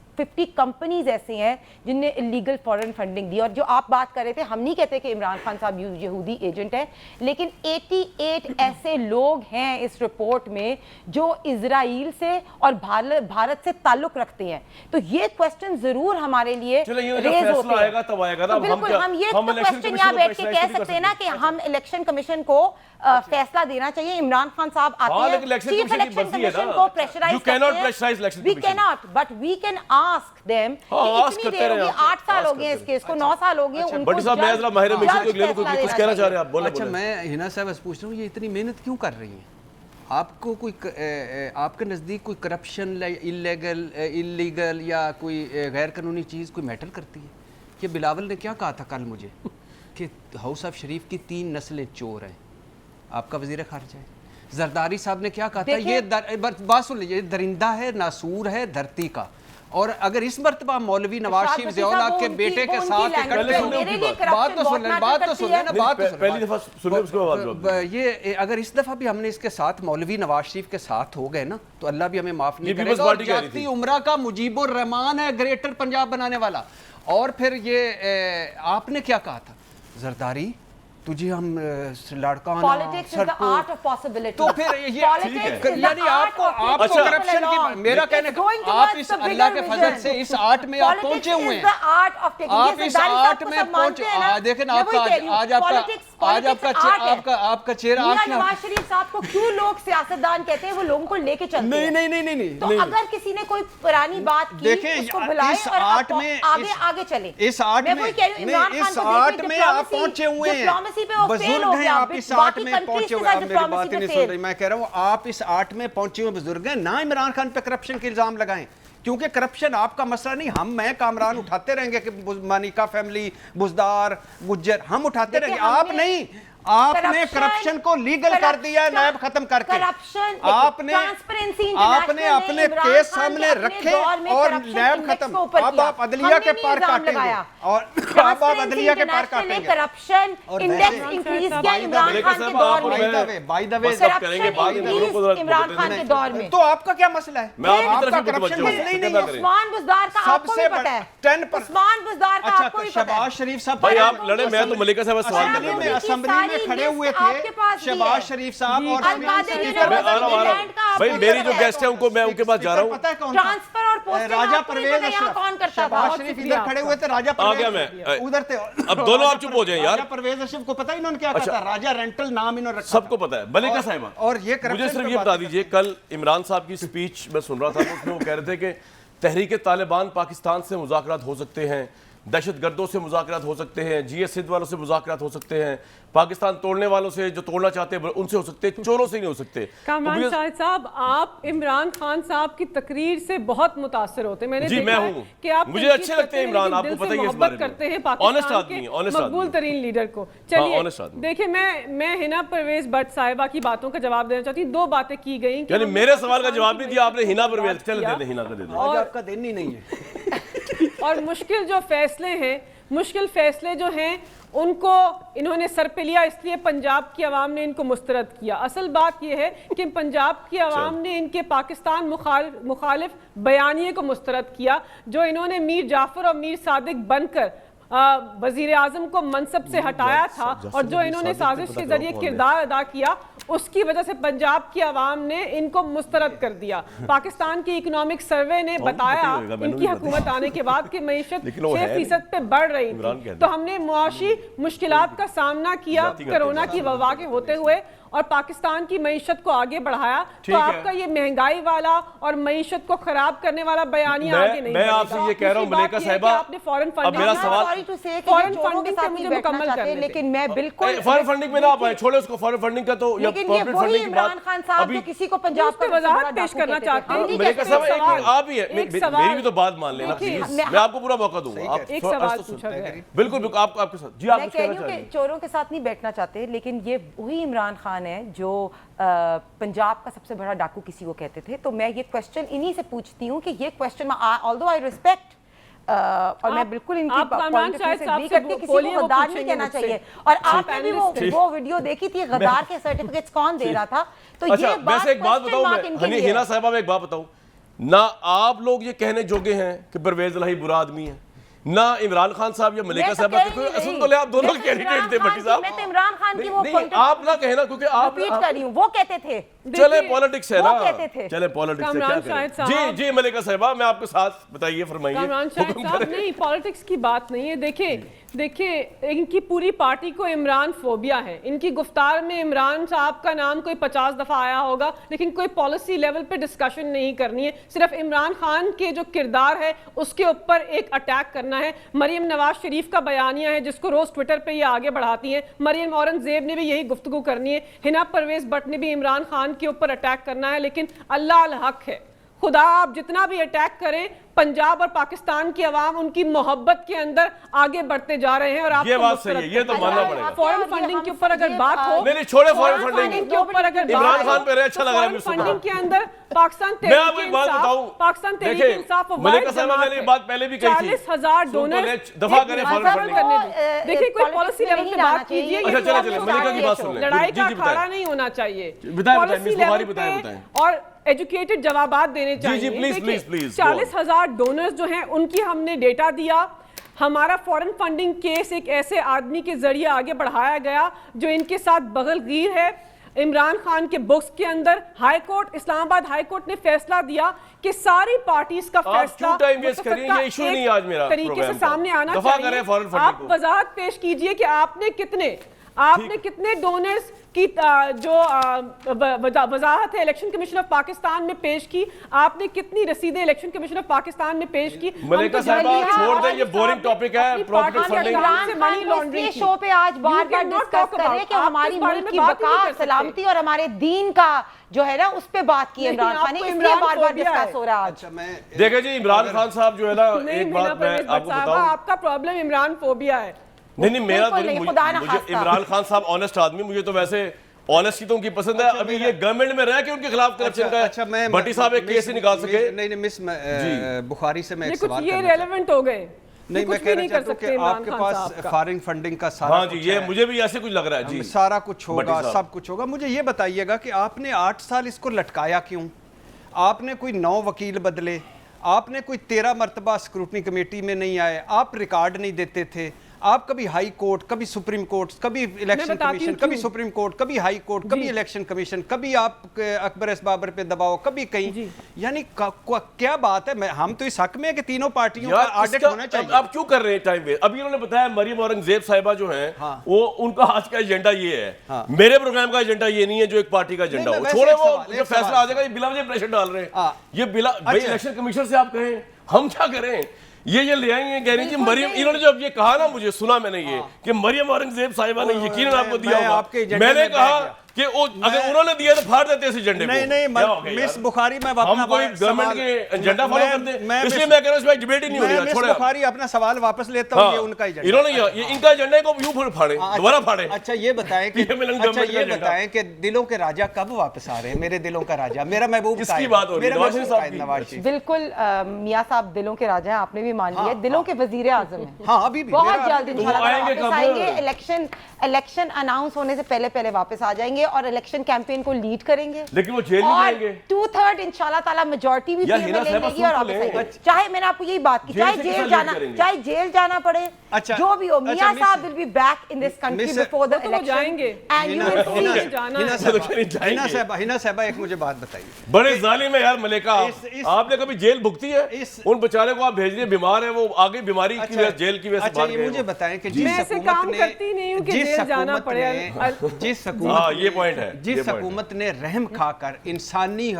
کمپنیز ایسے ہیں جن نے انلیگل فارن فنڈنگ دی. اور جو آپ بات کر رہے تھے, ہم نہیں کہتے کہ عمران خان صاحب یہودی ایجنٹ ہے, لیکن 88 ایسے لوگ ہیں اس رپورٹ میں جو اسرائیل سے اور بھارت سے تعلق رکھتے ہیں. تو یہ کوسچن ضرور ہمارے لیے ریز ہوتے ہیں. تو بالکل ہم یہ کوسچن یہاں بیٹھ کے کہہ سکتے ہیں نا کہ ہم الیکشن کمیشن کو فیصلہ دینا چاہیے. عمران خان صاحب آتے ہیں, چیف الیکشن کمیشن کو پریشرائز کرتے ہیں. We cannot, but we can ask them کہ اتنی دیر ہوگی, 8 سال ہو گئے اس کیس کو, 9 سال ہو گئے ان کو. کچھ کہنا چاہ رہے ہیں؟ اچھا میں ہینا صاحب سے پوچھ رہا ہوں یہ اتنی محنت کیوں کر رہی ہیں؟ آپ کو کوئی آپ کے نزدیک کوئی کرپشن انلیگل یا کوئی غیر قانونی چیز کوئی میٹر کرتی ہے؟ کہ بلاول نے کیا کہا تھا کل مجھے کہ ہاؤس آف شریف کی 3 نسلیں چور ہیں, آپ کا وزیر خارجہ ہے. زرداری صاحب نے کیا کہا تھا, یہ بات سن لیجیے, درندہ ہے, ناسور ہے دھرتی کا. اور اگر اس مرتبہ مولوی نواز شریف ضیاء کے بیٹے کے ساتھ بات تو سن لیں, یہ اگر اس دفعہ بھی ہم نے اس کے ساتھ مولوی نواز شریف کے ساتھ ہو گئے نا تو اللہ بھی ہمیں معاف نہیں کرے گا. اور جاتی عمرہ کا مجیب الرحمان ہے گریٹر پنجاب بنانے والا. اور پھر یہ آپ نے کیا کہا تھا, زرداری تجھے ہم لڑکانا تو پھر یعنی آپ کو کرپشن کی, میرا کہنے کا آپ اس اللہ کے فضل سے اس آرٹ میں آپ پہنچے ہوئے ہیں, آپ اس آرٹ میں پہنچے. دیکھیں آپ کا آپ کا چہرہ نواز شریف صاحب کو کیوں لوگ سیاستدان کہتے ہیں, وہ لوگوں کو لے کے چلتے ہیں. نہیں تو اگر کسی نے کوئی پرانی بات کی اس کو بلائیں اور آگے چلے. اس آرٹ میں آپ پہنچے ہوئے ہیں, بزرگ ہیں آپ اس آرٹ میں پہنچے ہوئے. آپ میری بات ہی نہیں سن رہی, میں کہہ رہا ہوں آپ اس آرٹ میں پہنچے ہوئے بزرگ ہیں. نہ عمران خان پہ کرپشن کے الزام لگائیں کیونکہ کرپشن آپ کا مسئلہ نہیں. میں کامران اٹھاتے رہیں گے کہ مانیکا فیملی, بزدار, گجر, ہم اٹھاتے رہیں گے, آپ نہیں. آپ نے کرپشن کو لیگل کر دیا ہے نیب ختم کر کے. آپ نے اپنے کیس سامنے رکھے اور نیب ختم. اب آپ عدلیہ کے پار کاٹیں گے اور اب آپ عدلیہ کے پار کاٹیں گے. کرپشن انڈیکس انکریز کیا عمران خان کے دور میں. بائی دا وے عمران خان کے دور میں. تو آپ کا کیا مسئلہ ہے؟ میں آپ کی طرف سے کرپشن متوجہ مسئلہ ہی نہیں ہوں. ہے. عثمان بزدار کا آپ کو بھی پتہ ہے. 10% عثمان بزدار کا آپ کو بھی پتہ ہے. شہباز شریف صاحب بھائی آپ لڑے, میں تو ملکہ صاحب سوال کر رہا ہوں. اسمبلی میں کھڑے ہوئے تھے شہباز شریف صاحب اور بھائی میری جو گیسٹ ہیں ان کو میں ان کے پاس جا رہا ہوں. پتہ ہے کون ٹرانسفر اور پوسٹنگ راجہ پرویز یہاں کون کرتا تھا؟ شہباز شریف ادھر کھڑے ہوئے تھے, راجہ آ گیا پرویز میں. ادھر تھے. اب دونوں آپ چپ ہو جائیں یار. راجہ پرویز اشرف کو پتہ انہوں نے کیا کہا تھا؟ راجہ رینٹل نام انہوں نے رکھا. سب کو پتہ ہے. ملکہ صاحبہ اور یہ مجھے صرف یہ بتا دیجئے, کل عمران صاحب کی سپیچ میں سن رہا تھا, اس میں وہ کہہ رہے تھے کہ تحریک طالبان پاکستان سے مذاکرات ہو سکتے ہیں, دہشت گردوں سے مذاکرات ہو سکتے ہیں, جی ایس سندھ والوں سے مذاکرات ہو سکتے ہیں, پاکستان توڑنے والوں سے جو توڑنا چاہتے ہیں ان سے ہو سکتے ہیں, چوروں سے نہیں ہو سکتے. کامران شاہد صاحب, آپ عمران خان صاحب کی تقریر سے بہت متاثر ہوتے ہیں. میں نے دیکھا ہے کہ آپ مجھے اچھے لگتے ہیں عمران, آپ کو پتہ ہی ہے اس بارے میں. کرتے ہیں پاکستان کے مقبول ترین لیڈر کو. چلیے دیکھیں, میں ہنا پرویز بٹ صاحبہ کی باتوں کا جواب دینا چاہتی ہوں. دو باتیں کی گئیں, یعنی میرے سوال کا جواب نہیں دیا آپ نے ہنا پرویز. چلے دے دیں, ہنا کا دے دیں. آج آپ کا دن ہی نہیں ہے. اور مشکل جو فیصلے ہیں, مشکل فیصلے جو ہیں ان کو انہوں نے سر پہ لیا, اس لیے پنجاب کی عوام نے ان کو مسترد کیا. اصل بات یہ ہے کہ پنجاب کی عوام نے ان کے پاکستان مخالف بیانیے کو مسترد کیا, جو انہوں نے میر جعفر اور میر صادق بن کر وزیر اعظم کو منصب سے ہٹایا تھا, اور جو انہوں نے سازش کے ذریعے کردار ادا کیا, اس کی وجہ سے پنجاب کی عوام نے ان کو مسترد کر دیا. پاکستان کی اکنامک سروے نے بتایا ان کی حکومت آنے کے بعد کہ معیشت 6% پہ بڑھ رہی تھی. تو ہم نے معاشی مشکلات کا سامنا کیا کرونا کی وبا کے ہوتے ہوئے, اور پاکستان کی معیشت کو آگے بڑھایا. تو آپ کا یہ مہنگائی والا اور معیشت کو خراب کرنے والا بیانیہ آگے نہیں. میں آپ سے یہ کہہ رہا ہوں ملکہ صاحبہ, اب میرا سوال فورن فنڈنگ سے مجھے مکمل کرنے دیں. لیکن میں بالکل فورن فنڈنگ میں نہ آپ آئیں, چھوڑے اس کو. فورن فنڈنگ کا تو لیکن یہ وہی عمران خان صاحب جو کسی کو پنجاب پہ وضاحت پیش کرنا چاہتے ہیں. ملکہ صاحبہ آپ ہی ہے, میری بھی تو بات مان لینا پلیز, میں آپ کو پورا موقع دوں گا. ایک سوال پوچھا گیا. بالکل آپ کے ساتھ. جی آپ میں کہہ رہی ہوں کہ چوروں کے ساتھ نہیں بیٹھنا چاہتے, لیکن یہ وہی عمران خان ہے جو پنجاب کا سب سے بڑا ڈاکو کسی کو کہتے تھے. تو میں یہ کوشچن انہی سے پوچھتی ہوں کہ یہ کوشچن, although I respect اور میں بالکل ان کی پوائنٹ سے ایگری کرتی ہوں, کسی کو غدار نہیں کہنا چاہیے. اور آپ نے بھی وہ ویڈیو دیکھی تھی غدار کے سرٹیفکیٹس کون دے رہا تھا. تو یہ بات ویسے ایک بات بتاؤں میں, ہنا صاحبہ میں ایک بات بتاؤں, نہ آپ لوگ یہ کہنے جوگے ہیں کہ پرویز الہی برا آدمی ہے, نہ عمران خان صاحب یا ملکہ صاحبہ, اصل تو لے آپ دونوں کینڈیڈیٹ تھے بھٹی صاحب. میں تو عمران خان کی وہ نہیں آپ نہ کہنا, کیونکہ آپ ریپیٹ کر رہی ہوں, وہ کہتے تھے چلے پالیٹکس ہے نا, چلے پالیٹکس سے کیا کریں. جی جی ملکہ صاحبہ میں آپ کے ساتھ بتائیے, فرمائیے. کامران شاہد صاحب نہیں, پالیٹکس کی بات نہیں ہے. دیکھیں ان کی پوری پارٹی کو عمران فوبیا ہے. ان کی گفتار میں عمران صاحب کا نام کوئی 50 دفعہ آیا ہوگا, لیکن کوئی پالیسی لیول پہ ڈسکشن نہیں کرنی ہے. صرف عمران خان کے جو کردار ہے اس کے اوپر ایک اٹیک کرنا ہے. مریم نواز شریف کا بیانیہ ہے جس کو روز ٹویٹر پہ یہ آگے بڑھاتی ہیں. مریم اورنگزیب نے بھی یہی گفتگو کرنی ہے. ہنا پرویز بٹ نے بھی عمران خان کے اوپر اٹیک کرنا ہے. لیکن اللہ الحق ہے, خدا آپ جتنا بھی اٹیک کریں, پنجاب اور پاکستان کی عوام ان کی محبت کے اندر آگے بڑھتے جا رہے ہیں. اور آپ یہ بات صحیح ہے, یہ تو ماننا پڑے گا. فورن فنڈنگ کے اوپر اگر بات ہو, نہیں چھوڑے فورن فنڈنگ کے اوپر اگر عمران خان پہ اچھا لگ رہا ہے. فورن فنڈنگ کے اندر پاکستان میں آپ کو ایک بات بتاؤں, پاکستان تحریک انصاف ملکہ صاحبہ میں نے یہ بات پہلے بھی کہی تھی, 40,000 ڈونرز دفاع کریں فورن فنڈنگ. دیکھیں کوئی پالیسی لیول پہ بات کیجئے, اچھا چلے ملکہ کی بات سن لیں. لڑائی کا اکھاڑا نہیں ہونا چاہیے, پالیسی لیول پہ اور ایجوکیٹڈ جوابات دینے چاہیے. 40,000 ڈونرز جو ہیں ان کی ہم نے ڈیٹا دیا. ہمارا فورن فنڈنگ کیس ایک ایسے آدمی کے ذریعے آگے بڑھایا گیا جو ان کے ساتھ بغل گیر ہے. عمران خان کے بکس کے اندر ہائی کورٹ, اسلام آباد ہائی کورٹ نے فیصلہ دیا کہ ساری پارٹیز کا فیصلہ طریقے سے سامنے آنا چاہیے. آپ وضاحت پیش کیجئے کہ آپ نے کتنے ڈونرز کی جو وضاحت ہے الیکشن کمیشن آف پاکستان میں پیش کی, آپ نے کتنی رسیدیں الیکشن کمیشن آف پاکستان میں پیش کی. ملکہ صاحبہ چھوڑ دیں, یہ بورنگ ٹاپک ہے. پراپرٹی فنڈنگ شو پہ آج بار بار ڈسکس کریں کہ ہماری ملک کی بقا, سلامتی اور ہمارے دین کا جو ہے نا اس پہ بات کی عمران خان نے, اس لیے بار بار ڈسکس ہو رہا ہے. دیکھیں جی عمران خان صاحب جو ہے نا, ایک بات میں آپ کو بتاؤں, آپ کا پرابلم عمران فوبیا ہے. نہیں میرا بالکل نہیں، خدا نہ مجھے خواستہ۔ عمران خان صاحب آنےسٹ آدمی، مجھے تو ویسے آنےسٹی تو ان کی پسند ہے. ابھی یہ گورنمنٹ میں رہ کے ان کے خلاف کرپشن کا ہے. بٹی صاحب ایک کیس نہیں نکال سکے. نہیں مس بخاری سے میں ایک کچھ سوال یہ کرنا ریلیونٹ ہو گئے. نہیں میں کہنا چاہتا ہوں کہ آپ کے پاس فارن فنڈنگ کا سارا ہاں جی یہ مجھے بھی ایسے کچھ لگ رہا ہے جی سارا کچھ ہوگا، سب کچھ ہوگا. مجھے یہ بتائیے گا کہ آپ نے 8 سال اس کو لٹکایا کیوں؟ آپ نے کوئی 9 وکیل بدلے، آپ نے کوئی 13 مرتبہ اسکروٹنی کمیٹی میں نہیں آئے، آپ ریکارڈ نہیں دیتے تھے، آپ کبھی ہائی کورٹ، کبھی سپریم کورٹ، کبھی الیکشن کمیشن، کبھی سپریم کورٹ، کبھی ہائی کورٹ، کبھی الیکشن کمیشن، کبھی آپ اکبر ایس بابر پہ دباؤ، کبھی کہیں. یعنی کیا بات ہے؟ ہم تو اس حق میں ہے کہ تینوں پارٹیوں کا آڈٹ ہونا چاہیے. اب کیوں کر رہے ہیں ٹائم ویسٹ؟ ابھی انہوں نے بتایا مریم اورنگزیب صاحبہ جو ہیں وہ ان کا آج کا ایجنڈا یہ ہے. میرے پروگرام کا ایجنڈا یہ نہیں ہے جو ایک پارٹی کا ایجنڈا ہو. چھوڑے وہ جو فیصلہ آ جائے گا، یہ بلا وجہ پریشر ڈال رہے ہیں. یہ بلا بھائی الیکشن کمیشن سے آپ کہیں ہم کیا کریں؟ یہ لے آئیں گے، کہہ رہی جی مریم، انہوں نے جب یہ کہا نا، مجھے سنا میں نے یہ کہ مریم اورنگزیب صاحبہ نے یقیناً آپ کو دیا ہوگا. میں نے کہا کہ اگر انہوں نے دیا تو پھاڑ دیتے اس ایجنڈے کو. نہیں مس بخاری میں ہم کوئی گورنمنٹ کے ایجنڈا فالو کرتے ہیں، اس لیے میں کہہ رہا ہوں اس میں ڈیبیٹ ہی نہیں ہو رہی ہے. چھوڑے بخاری اپنا سوال واپس لیتا ہوں. یہ ان کا ایجنڈا، انہوں نے ان کا ایجنڈا کو یوں پھاڑیں، دوبارہ پھاڑیں. اچھا یہ بتائیں کہ دلوں کے راجہ کب واپس آ رہے ہیں؟ میرے دلوں کا راجہ میرا محبوب اس کی بات ہو رہی ہے نواز شریف. بالکل میاں صاحب دلوں کے راجہ ہیں، آپ نے بھی مان لیا. دلوں کے وزیر اعظم ہیں. ہاں ابھی بھی بہت جلد انشاءاللہ واپس آئیں گے. الیکشن اناؤنس ہونے سے پہلے واپس آ جائیں گے اور الیکشن کیمپین کو لیڈ کریں گے. لیکن وہ جیل نہیں جائیں گے. 2/3 انشاءاللہ تعالی میجورٹی بھی پی میں لے گی اور واپس آئیں گے. چاہے میں نے آپ کو یہی بات کی، چاہے جیل جانا پڑے، جو بھی ہو، میاں صاحب will be back in this country before the election and you will see. ہنا صاحبہ ایک مجھے بات بتائیے. بڑے ظالم ہے یار ملیکا، آپ نے کبھی جیل بھگتی ہے؟ ان بیچارے کو آپ بھیج رہے ہیں، بیمار ہے وہ، آگے بیماری کی وجہ جیل کی وجہ سے بھاگ گئے. مجھے بتائیں کہ جس حکومت نے رحم کھا کر انسانی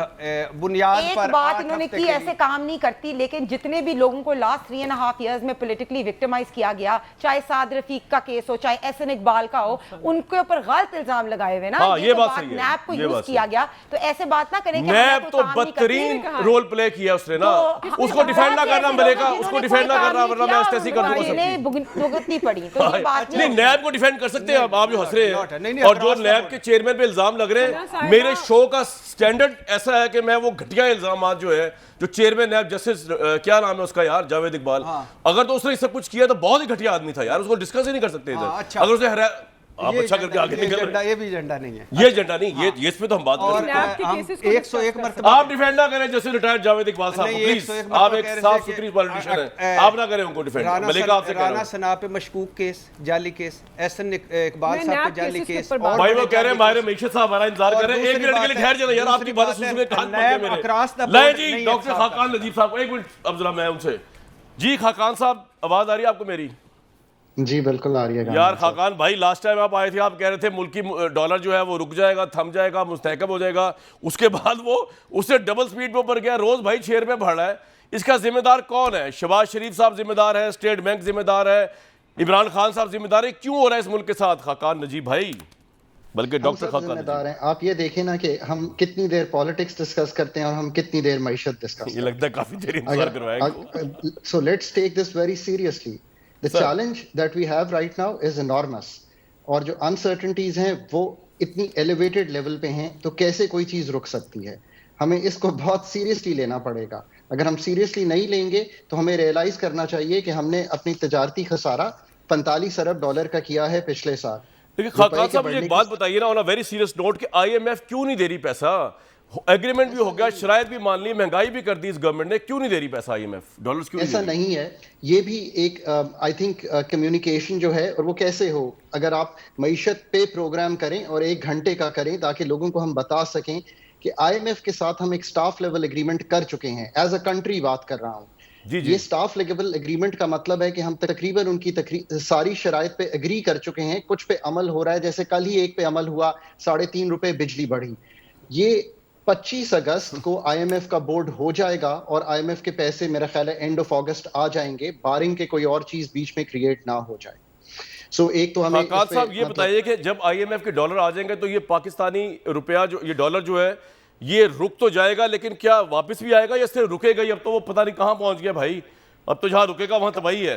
بنیاد پر، ایک بات انہوں نے کی، ایسے کام نہیں کرتی، لیکن جتنے بھی لوگوں کو لاسٹ 3.5 ایئرز میں پولیٹیکلی وکٹمائز کیا گیا، چاہے سعد رفیق کا کیس ہو، چاہے احسن اقبال کا ہو، ان کے اوپر غلط الزام لگائے ہوئے نا. یہ بات نیب کو یوز کیا گیا، تو ایسے بات نہ کریں کہ نیب تو بدترین رول پلے کیا اس نے نا. اس کو ڈیفینڈ نہ کرنا ملیکا، اس کو ڈیفینڈ نہ کرنا، ورنہ میں اسٹیسی کر دوں گا. بھگتنی پڑی تو یہ بات نہیں. نیب کو ڈیفینڈ کر سکتے ہیں آپ جو ہنس رہے ہیں، اور جو نیب کے چیئرمین پہ الزام لگ رہے ہیں، میرے شو کا سٹینڈرڈ ایسا ہے کہ میں وہ گھٹیا الزامات جو ہے جو چیئرمین نیب جسٹس کیا نام ہے اس کا یار، جاوید اقبال، اگر تو اس نے سب کچھ کیا تو بہت ہی گھٹیا آدمی تھا یار، اس کو ڈسکس ہی نہیں کر سکتے ادھر. اگر اسے آپ اچھا کر کے آگے نکل رہے ہیں. یہ بھی ایجنڈا نہیں ہے، یہ ایجنڈا نہیں، یہ اس پہ تو ہم بات کر رہے ہیں. 101 مرتبہ آپ ڈیفینڈ نہ کریں جیسے ریٹائرڈ جاوید اقبال صاحب، پلیز. آپ ایک صاف ستھری پولیٹیشین ہیں، آپ نہ کریں ان کو ڈیفینڈ. ملیکا آپ سے کہہ رہا ہوں، رانا ثنا پہ مشکوک کیس، جعلی کیس، احسن اقبال صاحب پہ جعلی کیس. بھائی وہ کہہ رہے ہیں ماہر معیشت صاحب ہمارا انتظار کر رہے ہیں. 1 منٹ کے لیے ٹھہر جائیں یار، آپ کی باتیں سن کے کان پھٹ گئے میرے. لائیں جی ڈاکٹر خاقان نجیب صاحب کو 1 منٹ اب ذرا میں ان سے. جی خاقان صاحب آواز آ رہی ہے آپ کو میری؟ جی بالکل آ رہی ہے. یار خاقان بھائی لاسٹ ٹائم آپ آئے تھے، آپ کہہ رہے تھے ملکی ڈالر جو ہے وہ رک جائے گا، تھم جائے گا، مستحکم ہو جائے گا. اس کے بعد وہ اس سے ڈبل سپیڈ پہ اوپر گیا. روز بھائی 6 روپے بڑھ رہا ہے. اس کا ذمہ دار کون ہے؟ شہباز شریف صاحب ذمہ دار ہے، اسٹیٹ بینک ذمہ دار ہے، عمران خان صاحب ذمہ دار ہے. کیوں ہو رہا ہے اس ملک کے ساتھ خاقان نجیب بھائی، بلکہ ڈاکٹر خاقان ذمہ دار ہیں؟ آپ یہ دیکھیں نا کہ ہم کتنی دیر پالیٹکس ڈسکس کرتے ہیں اور ہم کتنی دیر معیشت ڈسکس کرتے ہیں. یہ لگتا ہے کافی دیر انتظار کروایا. So let's take this very seriously. The challenge that we have right now is enormous. اور جو uncertainties ہیں وہ اتنی elevated level پہ ہیں، تو کیسے کوئی چیز رک سکتی ہے؟ ہمیں اس کو بہت سیریسلی لینا پڑے گا. اگر ہم سیریسلی نہیں لیں گے تو ہمیں ریئلائز کرنا چاہیے کہ ہم نے اپنی تجارتی خسارہ 45 ارب ڈالر کا کیا ہے پچھلے سال. لیکن خاقان صاحب مجھے ایک بات بتائیے نا آن اے ویری سیریس نوٹ کہ آئی ایم ایف کیوں نہیں دے رہی پیسہ؟ ایگریمنٹ بھی ہو گیا، شرائط بھی مان لی، مہنگائی بھی کر دی اس گورنمنٹ نے، کیوں نہیں دے رہی پیسہ آئی ایم ایف؟ ڈالرز کیوں ایسا نہیں ہے. یہ بھی ایک آئی تھنک کمیونیکیشن جو ہے، اور وہ کیسے ہو، اگر آپ معیشت پہ پروگرام کریں اور 1 گھنٹے کا کریں تاکہ لوگوں کو ہم بتا سکیں کہ آئی ایم ایف کے ساتھ ہم ایک اسٹاف لیول اگریمنٹ کر چکے ہیں. ایز اے کنٹری بات کر رہا ہوں. یہ اسٹاف لیول اگریمنٹ کا مطلب ہے کہ ہم تقریباً ان کی ساری شرائط پہ اگری کر چکے ہیں. کچھ پہ عمل ہو رہا ہے، جیسے کل ہی ایک پہ عمل ہوا، 3.5 روپے بجلی بڑھی. یہ 25 اگست کو آئی ایم ایف کا بورڈ ہو جائے گا اور آئی ایم ایف کے پیسے میرا خیال ہے اینڈ آف اگست آ جائیں گے، بارنگ کے کوئی اور چیز بیچ میں کریٹ نہ ہو جائے. ایک تو ہمیں خاقان صاحب یہ بتائیے کہ جب آئی ایم ایف کے ڈالر آ جائیں گے تو یہ پاکستانی روپیہ جو یہ ڈالر جو ہے یہ رک تو جائے گا، لیکن کیا واپس بھی آئے گا یا صرف رکے گا ہی؟ اب تو وہ پتہ نہیں کہاں پہنچ گیا بھائی. اب تو جہاں رکے گا وہاں تباہی ہے.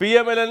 PMLN